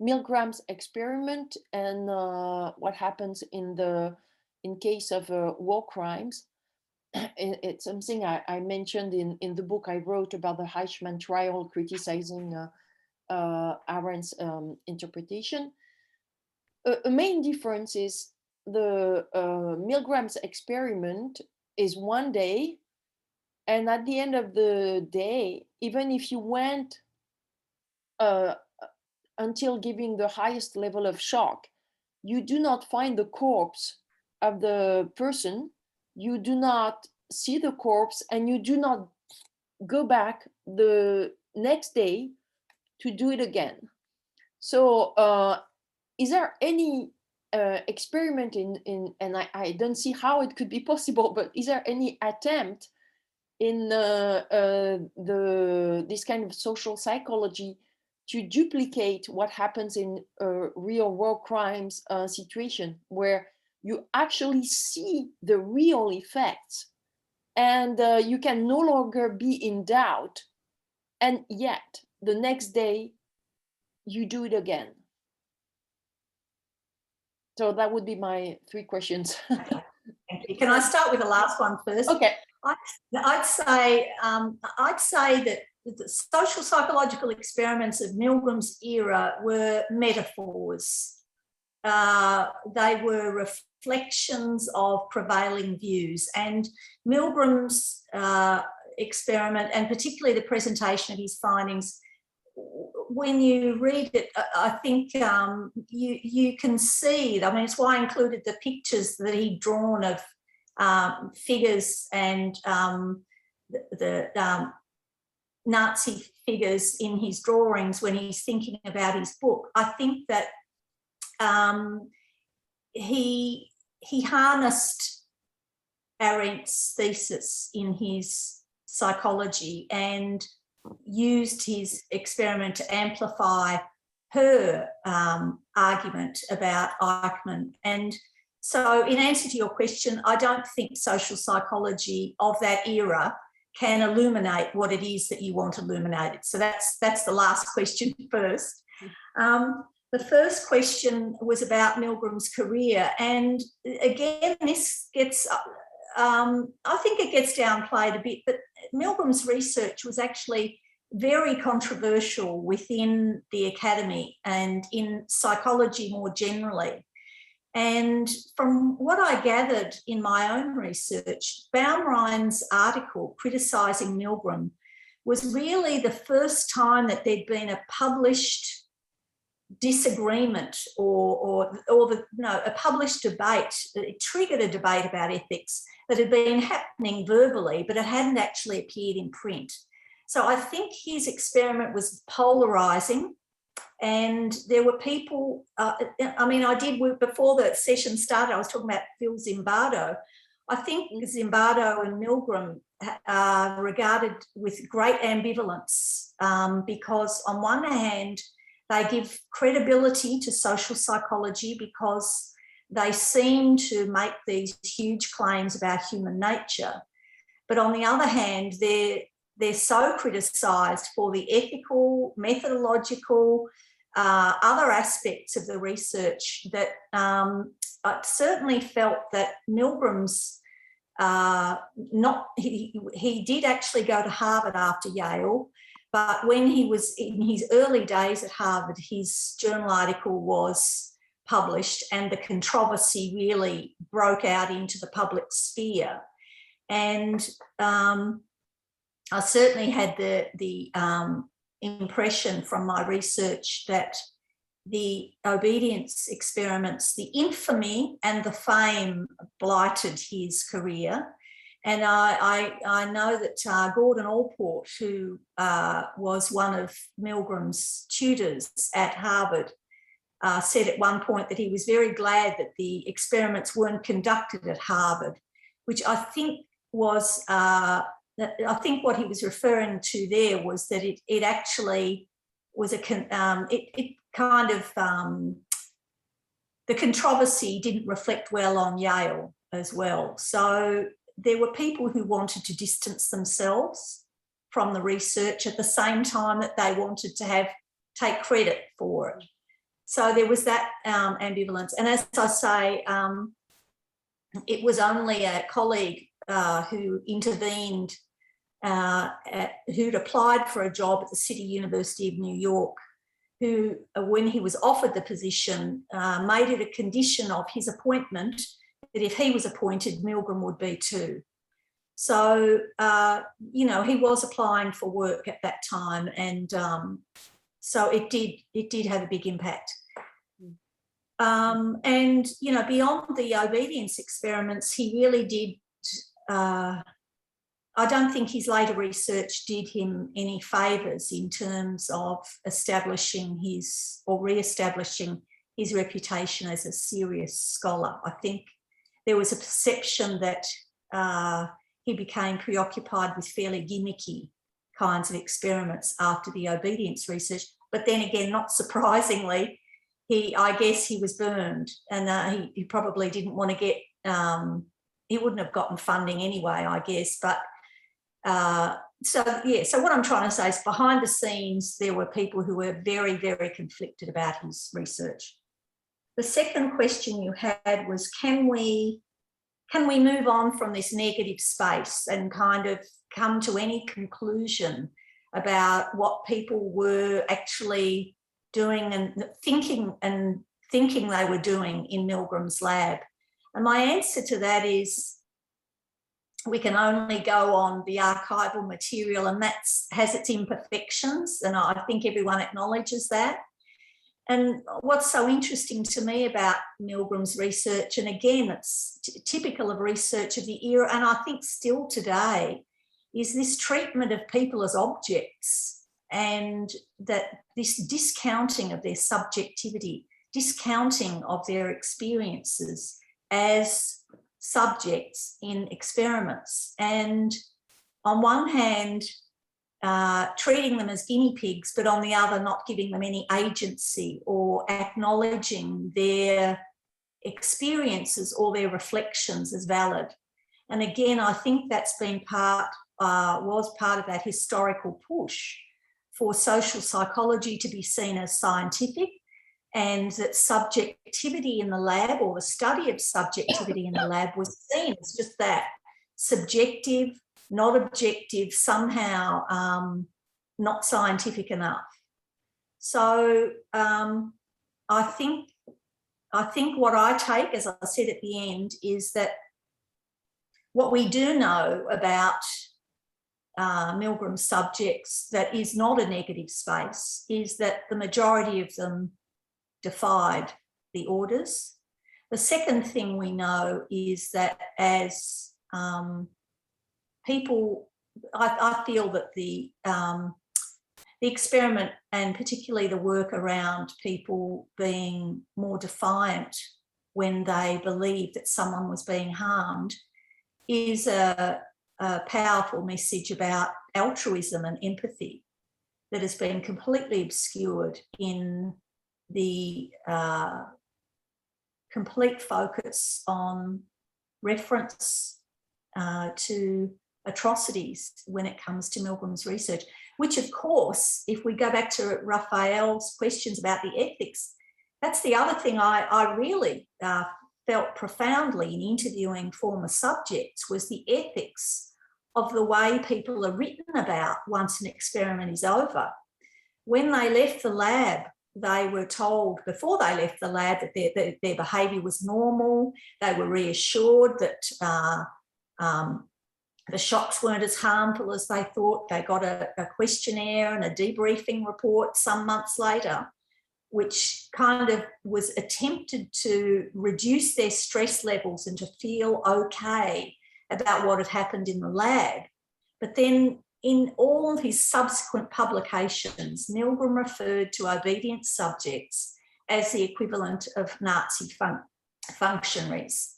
Milgram's experiment and what happens in case of war crimes. It's something I mentioned in the book I wrote about the Eichmann trial, criticizing Arendt's interpretation. A main difference is the Milgram's experiment is one day, and at the end of the day, even if you went until giving the highest level of shock, you do not find the corpse of the person, you do not see the corpse and you do not go back the next day to do it again. So is there any experiment and I don't see how it could be possible, but is there any attempt in this kind of social psychology to duplicate what happens in a real world crimes situation, where you actually see the real effects and you can no longer be in doubt, and yet the next day you do it again? So that would be my 3 questions. Thank you. Can I start with the last one first? Okay. I'd say that the social psychological experiments of Milgram's era were metaphors. They were reflections of prevailing views, and Milgram's experiment, and particularly the presentation of his findings, when you read it, I think you can see, I mean, it's why I included the pictures that he'd drawn of figures and the Nazi figures in his drawings when he's thinking about his book. I think that he harnessed Arendt's thesis in his psychology and used his experiment to amplify her argument about Eichmann. And so in answer to your question, I don't think social psychology of that era can illuminate what it is that you want illuminated. So that's the last question first. The first question was about Milgram's career. And again, this gets, I think it gets downplayed a bit, but Milgram's research was actually very controversial within the academy and in psychology more generally. And from what I gathered in my own research, Baumrein's article criticising Milgram was really the first time that there'd been a published disagreement a published debate. It triggered a debate about ethics that had been happening verbally, but it hadn't actually appeared in print. So I think his experiment was polarising, and there were people, I mean, I did, before the session started, I was talking about Phil Zimbardo. I think Zimbardo and Milgram are regarded with great ambivalence because on one hand, they give credibility to social psychology because they seem to make these huge claims about human nature. But on the other hand, they're so criticised for the ethical, methodological, other aspects of the research that I certainly felt that Milgram's he did actually go to Harvard after Yale, but when he was in his early days at Harvard, his journal article was published and the controversy really broke out into the public sphere. And I certainly had the impression from my research that the obedience experiments, the infamy and the fame blighted his career. And I know that Gordon Allport, who was one of Milgram's tutors at Harvard, said at one point that he was very glad that the experiments weren't conducted at Harvard, which I think was, I think what he was referring to there was that it actually was the controversy didn't reflect well on Yale as well. So there were people who wanted to distance themselves from the research at the same time that they wanted to take credit for it. So there was that ambivalence. And as I say, it was only a colleague who intervened, who'd applied for a job at the City University of New York, who, when he was offered the position, made it a condition of his appointment that if he was appointed, Milgram would be too. So, you know, he was applying for work at that time, and so it did have a big impact. And, you know, beyond the obedience experiments, he really did, I don't think his later research did him any favours in terms of establishing his, or re-establishing his reputation as a serious scholar. I think there was a perception that he became preoccupied with fairly gimmicky kinds of experiments after the obedience research. But then again, not surprisingly, I guess he was burned, and he probably didn't want to get, he wouldn't have gotten funding anyway, I guess. But so what I'm trying to say is, behind the scenes, there were people who were very, very conflicted about his research. The second question you had was, can we move on from this negative space and kind of come to any conclusion about what people were actually doing and thinking they were doing in Milgram's lab? And my answer to that is, we can only go on the archival material, and that has its imperfections, and I think everyone acknowledges that. And what's so interesting to me about Milgram's research, and again, it's typical of research of the era, and I think still today, is this treatment of people as objects, and that this discounting of their subjectivity, discounting of their experiences as subjects in experiments. And on one hand, treating them as guinea pigs, but on the other, not giving them any agency or acknowledging their experiences or their reflections as valid. And again, I think that's been was part of that historical push for social psychology to be seen as scientific, and that subjectivity in the lab, or the study of subjectivity in the lab, was seen as just that, subjective, not objective, somehow not scientific enough. So I think what I take, as I said at the end, is that what we do know about Milgram's subjects that is not a negative space is that the majority of them defied the orders. The second thing we know is that as people, I feel that the experiment, and particularly the work around people being more defiant when they believe that someone was being harmed, is a powerful message about altruism and empathy that has been completely obscured in the complete focus on reference to atrocities when it comes to Milgram's research, which of course, if we go back to Raphael's questions about the ethics, that's the other thing I really felt profoundly in interviewing former subjects, was the ethics of the way people are written about once an experiment is over. When they left the lab, they were told before they left the lab that their behaviour was normal. They were reassured that the shocks weren't as harmful as they thought. They got a questionnaire and a debriefing report some months later, which kind of was attempted to reduce their stress levels and to feel okay about what had happened in the lab. But then in all his subsequent publications, Milgram referred to obedient subjects as the equivalent of Nazi functionaries.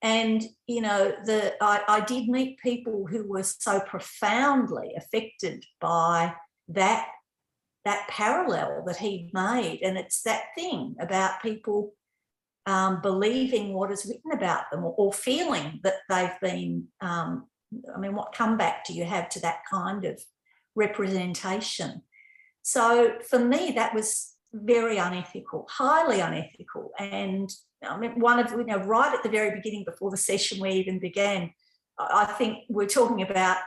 And, you know, I did meet people who were so profoundly affected by that parallel that he made. And it's that thing about people believing what is written about them, or feeling that they've been, I mean, what comeback do you have to that kind of representation? So for me, that was very unethical, highly unethical. And I mean, one of, right at the very beginning, before the session we even began, I think we're talking about,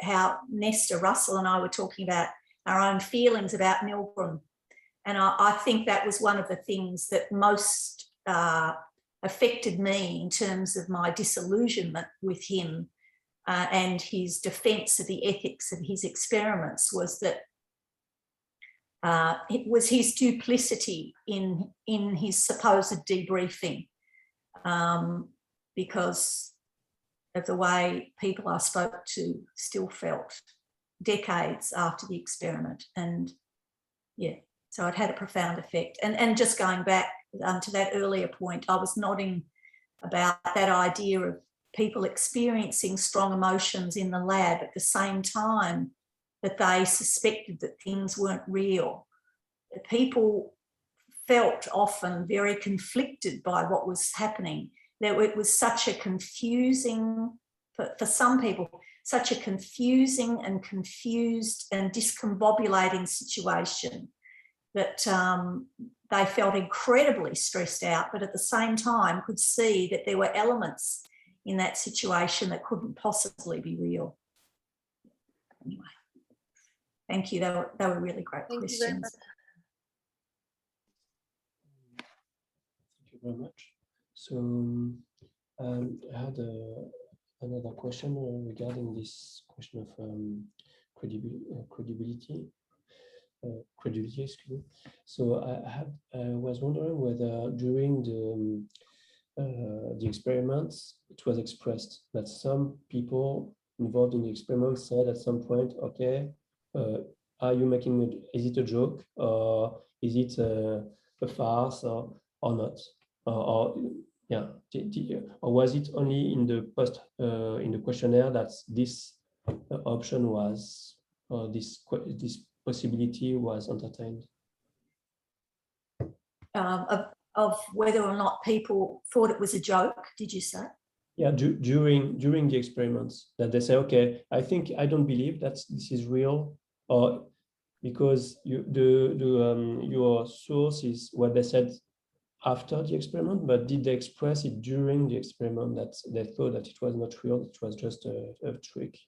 how Nesta Russell and I were talking about our own feelings about Milgram. And I think that was one of the things that most affected me in terms of my disillusionment with him and his defence of the ethics of his experiments, was that it was his duplicity in his supposed debriefing, because of the way people I spoke to still felt decades after the experiment. And yeah, so it had a profound effect. And just going back to that earlier point, I was nodding about that idea of people experiencing strong emotions in the lab at the same time that they suspected that things weren't real. People felt often very conflicted by what was happening. That it was such a confusing, for some people, such a confusing and confused and discombobulating situation that they felt incredibly stressed out, but at the same time could see that there were elements in that situation that couldn't possibly be real. Anyway, thank you. They were really great questions. Thank you very much. So I had another question regarding this question of credibility. Excuse me. So I was wondering whether during the experiments it was expressed that some people involved in the experiment said at some point, okay, are you making is it a joke, or is it a farce, or not, or yeah, or was it only in the in the questionnaire that this option was, this possibility was entertained? Of whether or not people thought it was a joke, did you say? Yeah, during the experiments, that they say, okay, I don't believe that this is real, or because your source is what they said after the experiment, but did they express it during the experiment that they thought that it was not real, it was just a trick?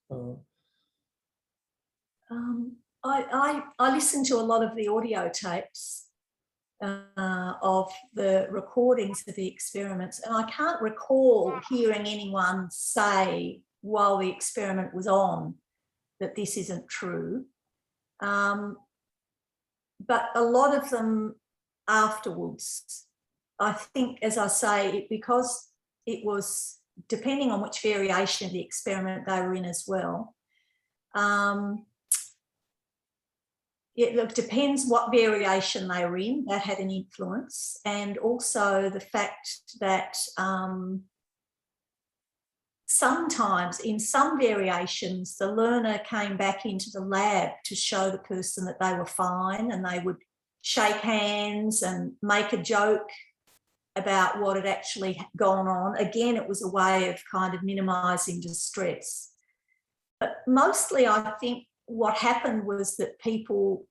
I listened to a lot of the audio tapes of the recordings of the experiments, and I can't recall hearing anyone say while the experiment was on that this isn't true. But a lot of them afterwards, I think, as I say, because it was depending on which variation of the experiment they were in as well. It depends what variation they were in, that had an influence, and also the fact that sometimes in some variations the learner came back into the lab to show the person that they were fine, and they would shake hands and make a joke about what had actually gone on. Again, it was a way of kind of minimising distress. But mostly I think what happened was that people,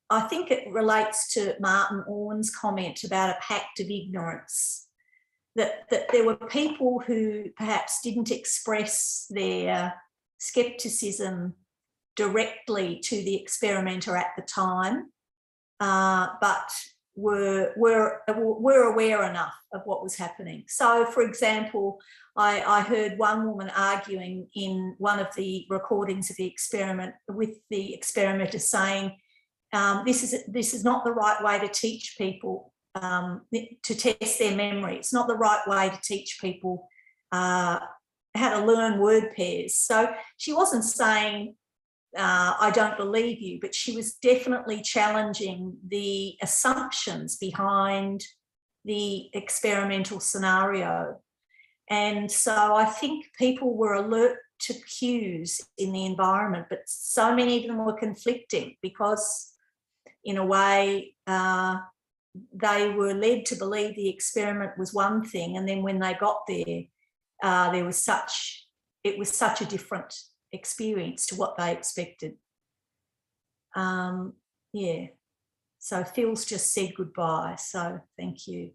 I think it relates to Martin Orne's comment about a pact of ignorance, that there were people who perhaps didn't express their scepticism directly to the experimenter at the time, but were aware enough of what was happening. So, for example, I heard one woman arguing in one of the recordings of the experiment with the experimenter saying, this is not the right way to teach people to test their memory. It's not the right way to teach people how to learn word pairs. So she wasn't saying, I don't believe you, but she was definitely challenging the assumptions behind the experimental scenario. And so I think people were alert to cues in the environment, but so many of them were conflicting because, in a way, they were led to believe the experiment was one thing, and then when they got there, it was such a different experience to what they expected. Yeah, so Phil's just said goodbye, so thank you.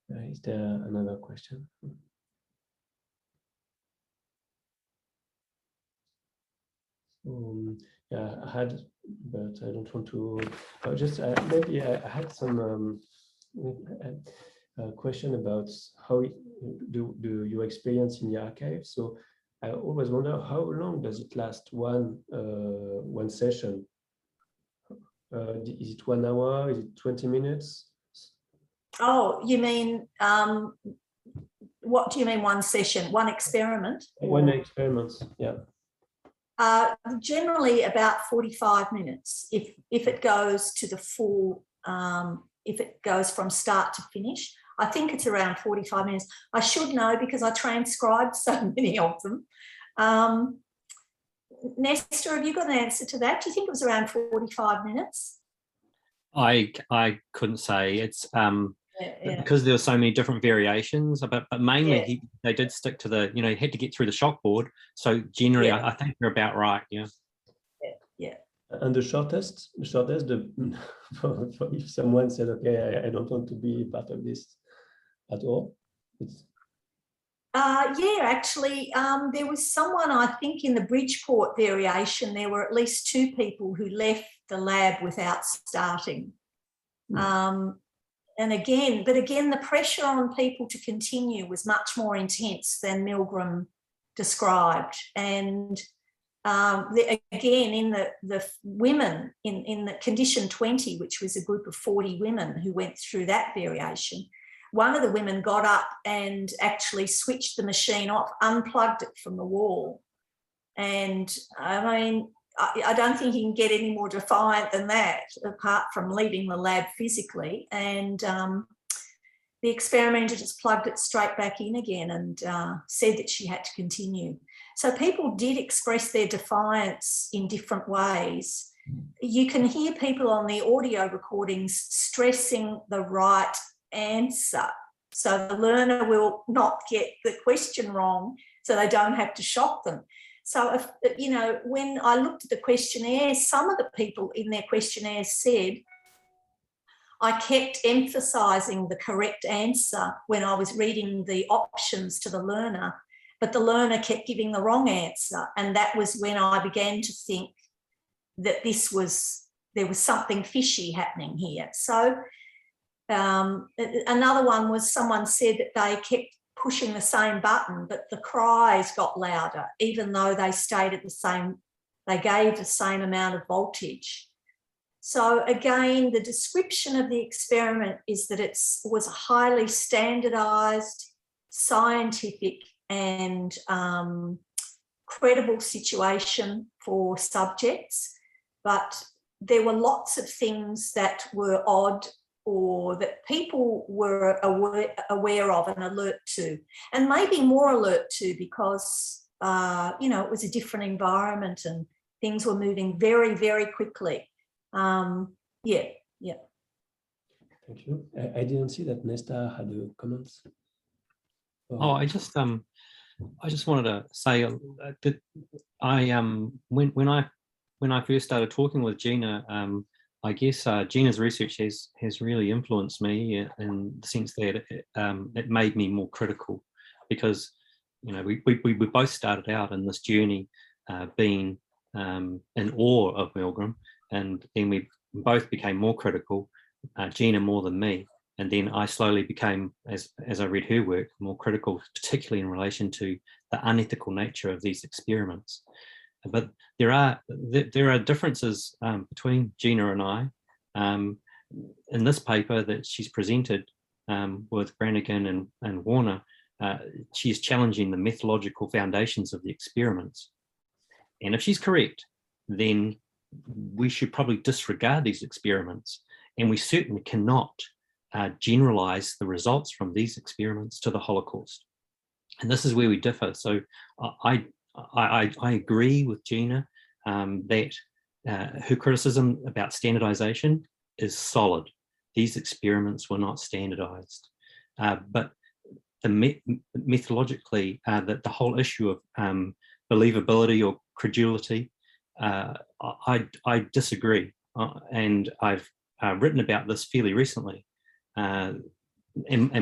Is there another question? Yeah, I had, but I don't want to. Maybe I had some question about how do you experience in the archive. So I always wonder how long does it last, one session? Is it 1 hour? Is it 20 minutes? Oh, you mean, what do you mean one session, one experiment? One experiment, yeah. Generally about 45 minutes if it goes to the full, if it goes from start to finish. I think it's around 45 minutes. I should know because I transcribed so many of them. Nesta, have you got an answer to that? Do you think it was around 45 minutes? I couldn't say. It's Yeah. because there were so many different variations, but mainly Yeah. they did stick to the, you know, you had to get through the shock board. So generally, Yeah. I think they're about right. Yeah. Yeah. And the shortest, for if someone said, okay, I don't want to be part of this at all. Yeah, actually, there was someone, I think in the Bridgeport variation, there were at least 2 people who left the lab without starting. And again, the pressure on people to continue was much more intense than Milgram described. And again, in the women, in the condition 20, which was a group of 40 women who went through that variation, one of the women got up and actually switched the machine off, unplugged it from the wall. And I mean, I don't think you can get any more defiant than that, apart from leaving the lab physically. And the experimenter just plugged it straight back in again and said that she had to continue. So people did express their defiance in different ways. You can hear people on the audio recordings stressing the right answer. So the learner will not get the question wrong, so they don't have to shock them. So, if, you know, when I looked at the questionnaires, some of the people in their questionnaires said, I kept emphasising the correct answer when I was reading the options to the learner, but the learner kept giving the wrong answer. And that was when I began to think that there was something fishy happening here. So another one was someone said that they kept pushing the same button, but the cries got louder, even though they stayed at the same, they gave the same amount of voltage. So again, the description of the experiment is that it was a highly standardized, scientific and credible situation for subjects, but there were lots of things that were odd or that people were aware of and alert to, and maybe more alert to because, you know, it was a different environment and things were moving very, very quickly. Yeah. Thank you. I didn't see that Nesta had comments. Oh, I just wanted to say that when I first started talking with Gina, I guess Gina's research has really influenced me in the sense that it made me more critical, because, you know, we both started out in this journey being in awe of Milgram, and then we both became more critical, Gina more than me, and then I slowly became, as I read her work, more critical, particularly in relation to the unethical nature of these experiments. But there are differences between Gina and I. In this paper that she's presented with Brannigan and Warner, she's challenging the methodological foundations of the experiments. And if she's correct, then we should probably disregard these experiments, and we certainly cannot generalize the results from these experiments to the Holocaust. And this is where we differ. So I agree with Gina that her criticism about standardization is solid. These experiments were not standardized, but methodologically, that the whole issue of believability or credulity, I disagree, and I've written about this fairly recently. And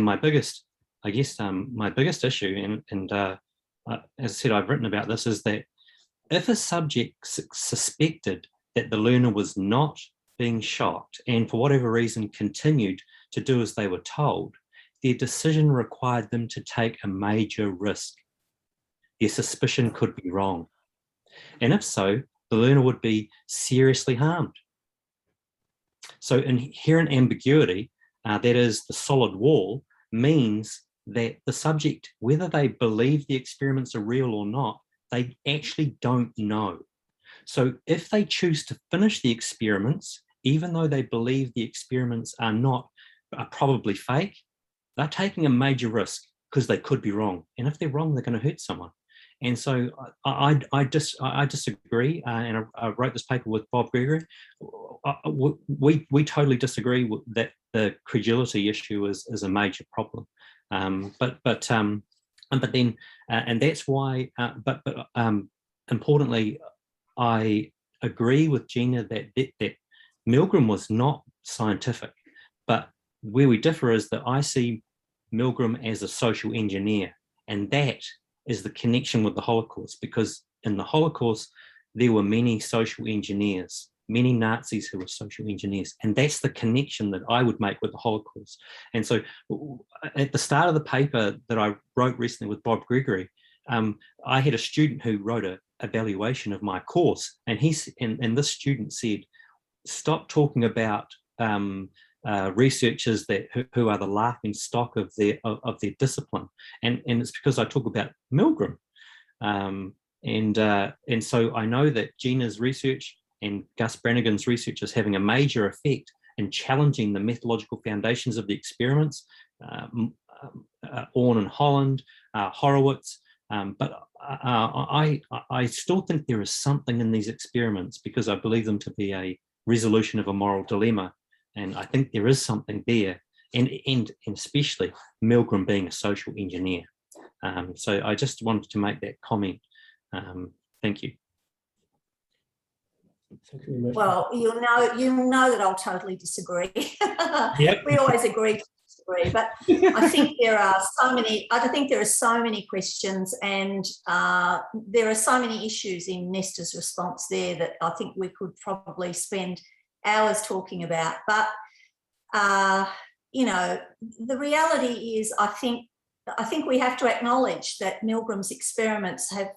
my biggest, I guess, my biggest issue, and as I said, I've written about this, is that if a subject suspected that the learner was not being shocked and for whatever reason continued to do as they were told, their decision required them to take a major risk. their suspicion could be wrong. And if so, the learner would be seriously harmed. So inherent ambiguity, that is the solid wall, means that the subject, whether they believe the experiments are real or not, they actually don't know. So if they choose to finish the experiments, even though they believe the experiments are probably fake, they're taking a major risk because they could be wrong. And if they're wrong, they're going to hurt someone. And so I disagree, and I wrote this paper with Bob Gregory. We totally disagree with that. The credulity issue is a major problem, but then and that's why. But importantly, I agree with Gina that Milgram was not scientific, but where we differ is that I see Milgram as a social engineer, and that is the connection with the Holocaust, because in the Holocaust, there were many social engineers, many Nazis who were social engineers, and that's the connection that I would make with the Holocaust. And so at the start of the paper that I wrote recently with Bob Gregory, I had a student who wrote an evaluation of my course, and this student said, stop talking about researchers who are the laughing stock of their discipline, and it's because I talk about Milgram, and so I know that Gina's research and Gus Brannigan's research is having a major effect in challenging the methodological foundations of the experiments. Orn and Holland, Horowitz, but I still think there is something in these experiments because I believe them to be a resolution of a moral dilemma. And I think there is something there, and especially Milgram being a social engineer. So I just wanted to make that comment. Thank you. Thank you very much. Well, you'll know that I'll totally disagree. Yep. We always agree to disagree, but I think there are so many. I think there are so many questions, and there are so many issues in Nesta's response there that I think we could probably spend hours talking about. But the reality is, I think we have to acknowledge that Milgram's experiments have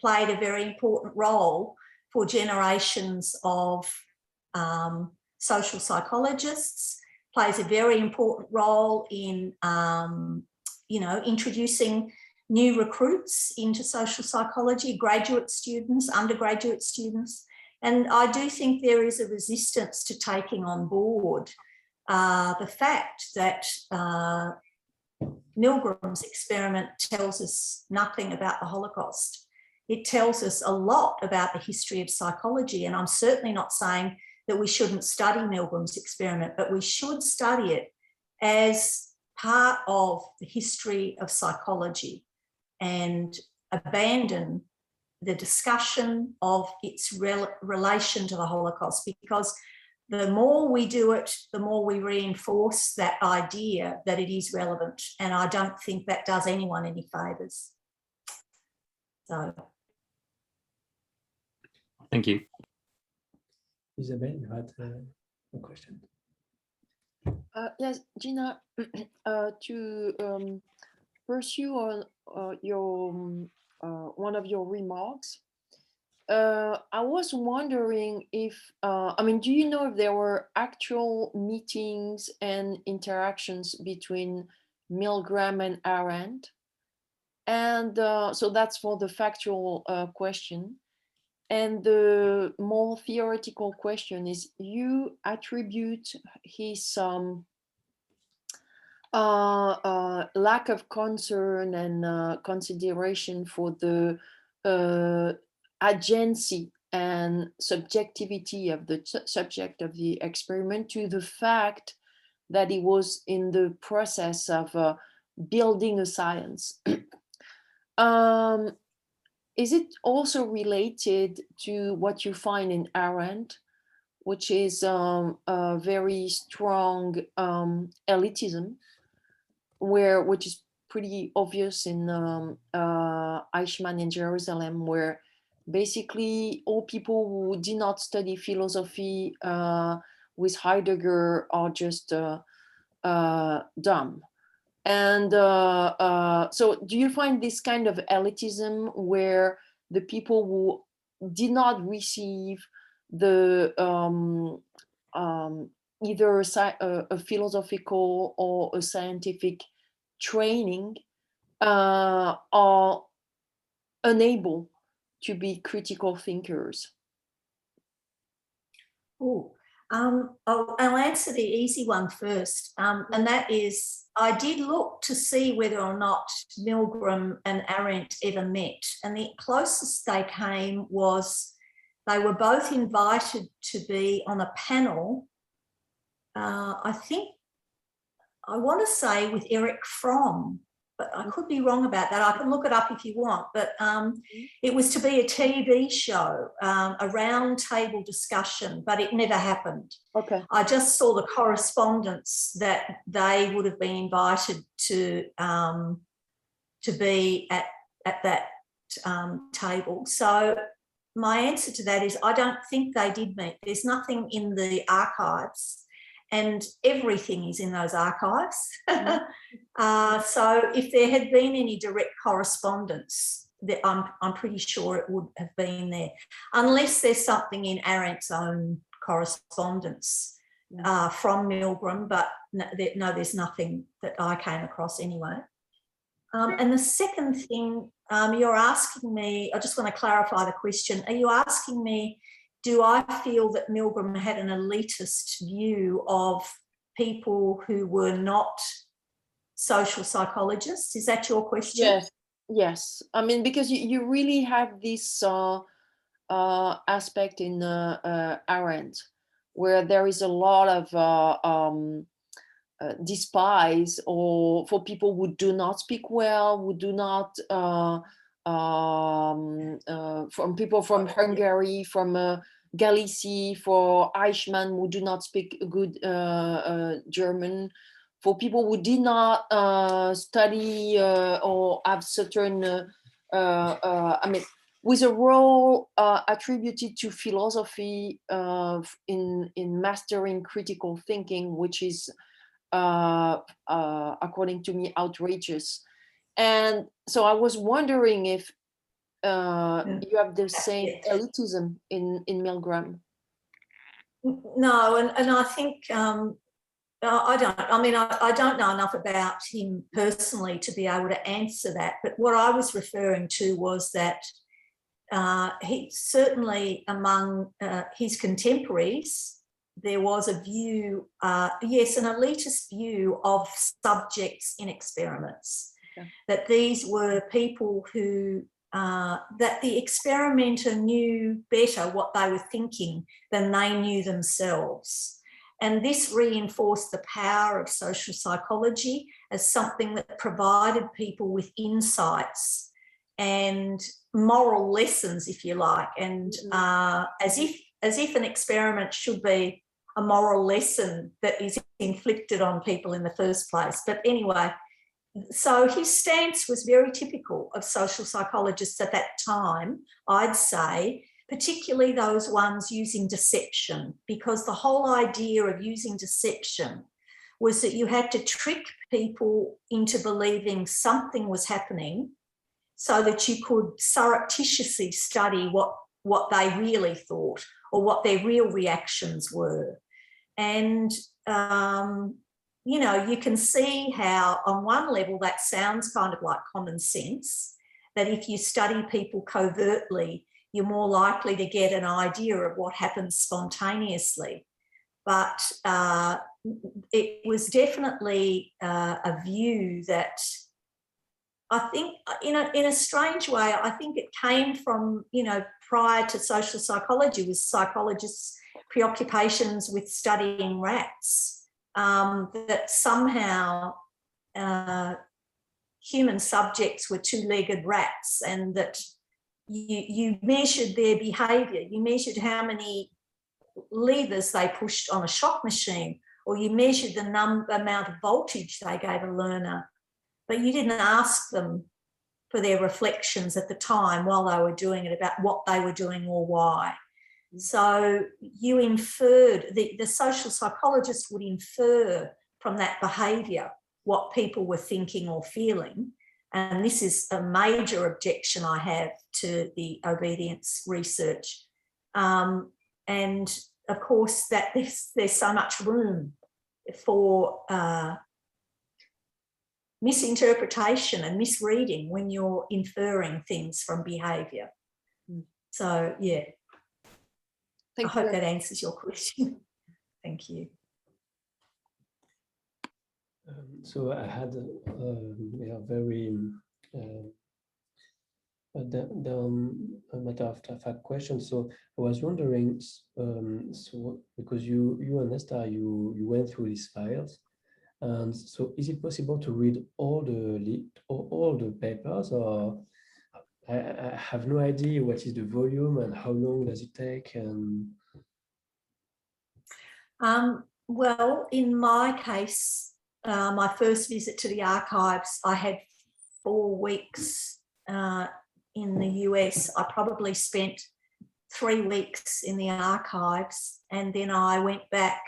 played a very important role for generations of social psychologists, plays a very important role in introducing new recruits into social psychology, graduate students, undergraduate students. And I do think there is a resistance to taking on board the fact that Milgram's experiment tells us nothing about the Holocaust. It tells us a lot about the history of psychology, and I'm certainly not saying that we shouldn't study Milgram's experiment, but we should study it as part of the history of psychology and abandon the discussion of its relation to the Holocaust, because the more we do it, the more we reinforce that idea that it is relevant, and I don't think that does anyone any favours. So, thank you. Isabel, you had a question. Yes, Gina, to pursue on your one of your remarks, I was wondering if, do you know if there were actual meetings and interactions between Milgram and Arendt? And so that's for the factual question. And the more theoretical question is, you attribute his lack of concern and consideration for the agency and subjectivity of the subject of the experiment to the fact that he was in the process of building a science. Is it also related to what you find in Arendt, which is a very strong elitism, which is pretty obvious in Eichmann in Jerusalem, where basically all people who did not study philosophy with Heidegger are just dumb. And so do you find this kind of elitism where the people who did not receive the either a philosophical or a scientific training are unable to be critical thinkers? Oh, I'll answer the easy one first, and that is, I did look to see whether or not Milgram and Arendt ever met, and the closest they came was they were both invited to be on a panel, I think, I want to say with Eric Fromm, but I could be wrong about that. I can look it up if you want, but it was to be a TV show, a round table discussion, but it never happened. Okay. I just saw the correspondence that they would have been invited to be at that table. So my answer to that is I don't think they did meet. There's nothing in the archives, and everything is in those archives. So if there had been any direct correspondence, I'm pretty sure it would have been there, unless there's something in Arendt's own correspondence from Milgram, but no, there's nothing that I came across anyway. And the second thing you're asking me, I just want to clarify the question. Are you asking me, do I feel that Milgram had an elitist view of people who were not social psychologists? Is that your question? Yes, yes. I mean, because you really have this aspect in Arendt, where there is a lot of despise or for people who do not speak well, who do not from people from Hungary, from Galicia, for Eichmann who do not speak good German, for people who did not study or have certain, I mean, with a role attributed to philosophy in mastering critical thinking, which is, according to me, outrageous. And so I was wondering if you have the same elitism in Milgram. No, and I think I don't. I mean, I don't know enough about him personally to be able to answer that. But what I was referring to was that he certainly among his contemporaries, there was a view, yes, an elitist view of subjects in experiments. Okay. That these were people who, that the experimenter knew better what they were thinking than they knew themselves. And this reinforced the power of social psychology as something that provided people with insights and moral lessons, if you like, and as if an experiment should be a moral lesson that is inflicted on people in the first place. But anyway, so his stance was very typical of social psychologists at that time, I'd say, particularly those ones using deception, because the whole idea of using deception was that you had to trick people into believing something was happening so that you could surreptitiously study what they really thought or what their real reactions were. And, you know, you can see how on one level that sounds kind of like common sense, that if you study people covertly, you're more likely to get an idea of what happens spontaneously. But it was definitely a view that I think, in a strange way, I think it came from, you know, prior to social psychology, was psychologists' preoccupations with studying rats, that somehow human subjects were two-legged rats, and that you measured their behaviour, you measured how many levers they pushed on a shock machine, or you measured the amount of voltage they gave a learner, but you didn't ask them for their reflections at the time while they were doing it about what they were doing or why. So you inferred, the social psychologist would infer from that behaviour what people were thinking or feeling. And this is a major objection I have to the obedience research. And of course, that there's so much room for misinterpretation and misreading when you're inferring things from behaviour. So, yeah, I hope that answers your question. Thank you. So I had a very a matter of fact question. So I was wondering, so because you and Esther, you went through these files, and so is it possible to read all the papers, or I have no idea what is the volume and how long does it take? And well, in my case, my first visit to the archives, I had 4 weeks in the US. I probably spent 3 weeks in the archives, and then I went back.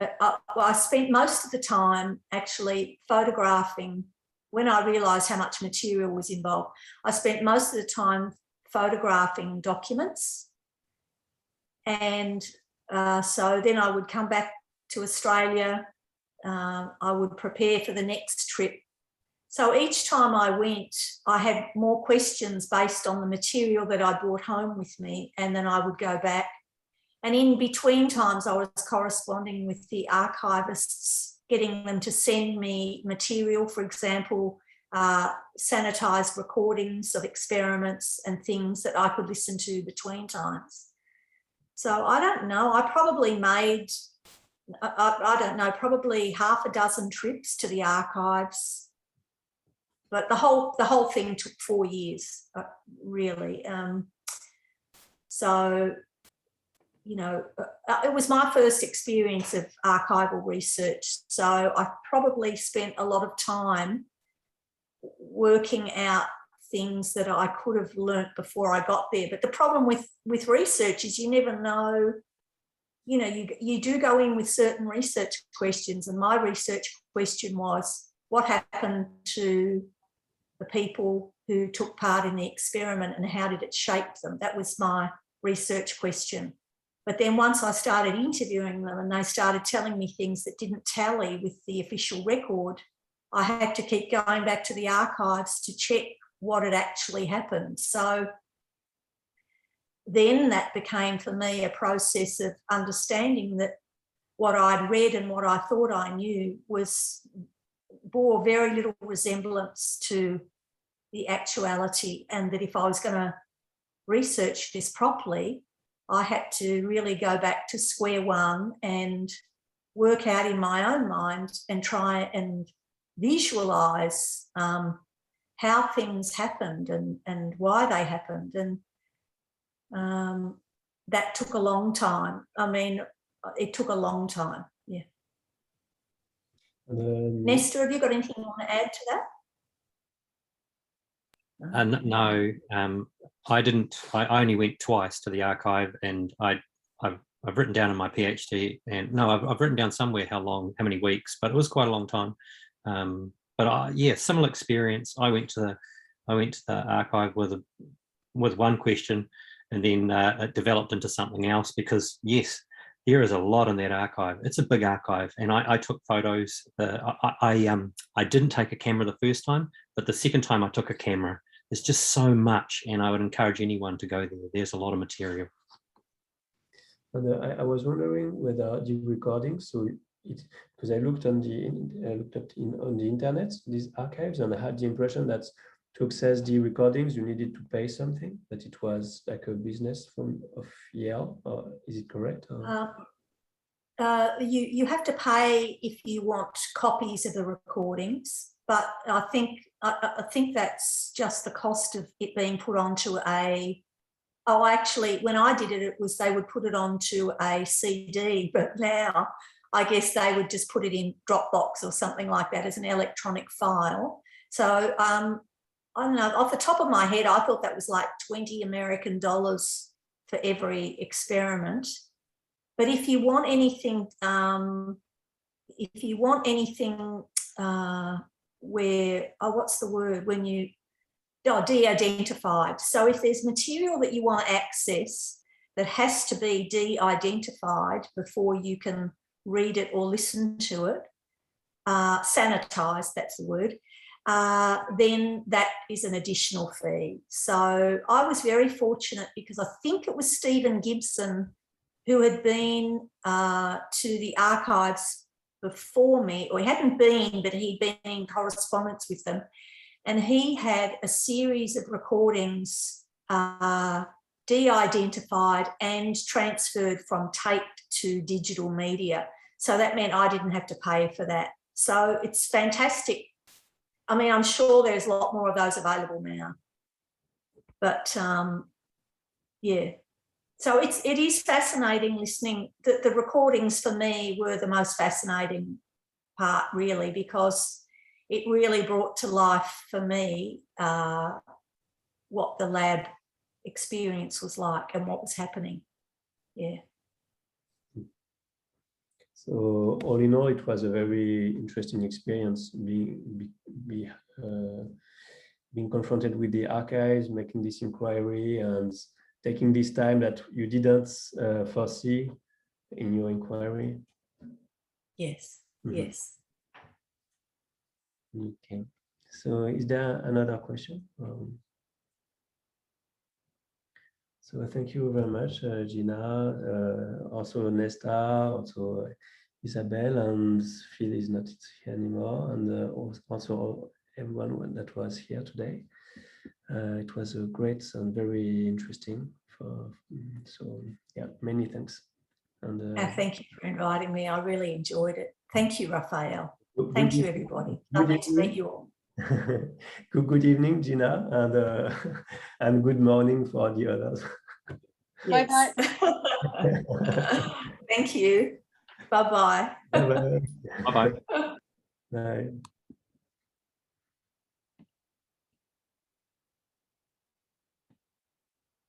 I spent most of the time actually photographing. When I realised how much material was involved, I spent most of the time photographing documents. And so then I would come back to Australia. I would prepare for the next trip. So each time I went, I had more questions based on the material that I brought home with me, and then I would go back. And in between times, I was corresponding with the archivists, getting them to send me material, for example, sanitised recordings of experiments and things that I could listen to between times. So I don't know, I probably made, I don't know, probably 6 trips to the archives. But the whole thing took 4 years, really. So, you know, it was my first experience of archival research. So I probably spent a lot of time working out things that I could have learnt before I got there. But the problem with research is you never know, you know, you do go in with certain research questions, and my research question was, what happened to the people who took part in the experiment and how did it shape them? That was my research question. But then once I started interviewing them and they started telling me things that didn't tally with the official record, I had to keep going back to the archives to check what had actually happened. So then that became for me a process of understanding that what I'd read and what I thought I knew bore very little resemblance to the actuality, and that if I was going to research this properly, I had to really go back to square one and work out in my own mind and try and visualise how things happened and why they happened. And that took a long time. I mean, it took a long time, yeah. Nesta, have you got anything you want to add to that? No, I didn't. I only went twice to the archive, and I've written down in my PhD, and no, I've written down somewhere how many weeks, but it was quite a long time. But yeah, similar experience. I went to the archive with one question, and then it developed into something else, because yes, there is a lot in that archive. It's a big archive, and I took photos. I didn't take a camera the first time, but the second time I took a camera. There's just so much, and I would encourage anyone to go there. There's a lot of material. And I was wondering whether the recordings, so because I looked on the internet, these archives, and I had the impression that to access the recordings you needed to pay something, that it was like a business of Yale. Is it correct? You have to pay if you want copies of the recordings, but I think that's just the cost of it being put onto a. Oh, actually, when I did it, they would put it onto a CD, but now I guess they would just put it in Dropbox or something like that as an electronic file. So I don't know, off the top of my head, I thought that was like $20 American for every experiment. But if you want anything, where, what's the word, when you, de-identified. So if there's material that you want to access that has to be de-identified before you can read it or listen to it, sanitized, that's the word, then that is an additional fee. So I was very fortunate because I think it was Stephen Gibson who had been to the archives before me, or he hadn't been, but he'd been in correspondence with them. And he had a series of recordings de-identified and transferred from tape to digital media. So that meant I didn't have to pay for that. So it's fantastic. I mean, I'm sure there's a lot more of those available now. But yeah, so it is fascinating listening. The recordings for me were the most fascinating part, really, because it really brought to life for me what the lab experience was like and what was happening. Yeah. So all in all, it was a very interesting experience being confronted with the archives, making this inquiry, and taking this time that you didn't foresee in your inquiry. Yes. Mm-hmm. Yes. Okay. So is there another question? So thank you very much, Gina, also Nesta, also Isabel, and Phil is not here anymore, and also everyone that was here today. It was a great and very interesting. So yeah, many thanks. And thank you for inviting me. I really enjoyed it. Thank you, Raphael. Thank you, everybody. Lovely to meet you all. Good evening, Gina, and and good morning for the others. Yes. Bye-bye. Thank you. Bye-bye. Bye-bye. Bye-bye. Bye.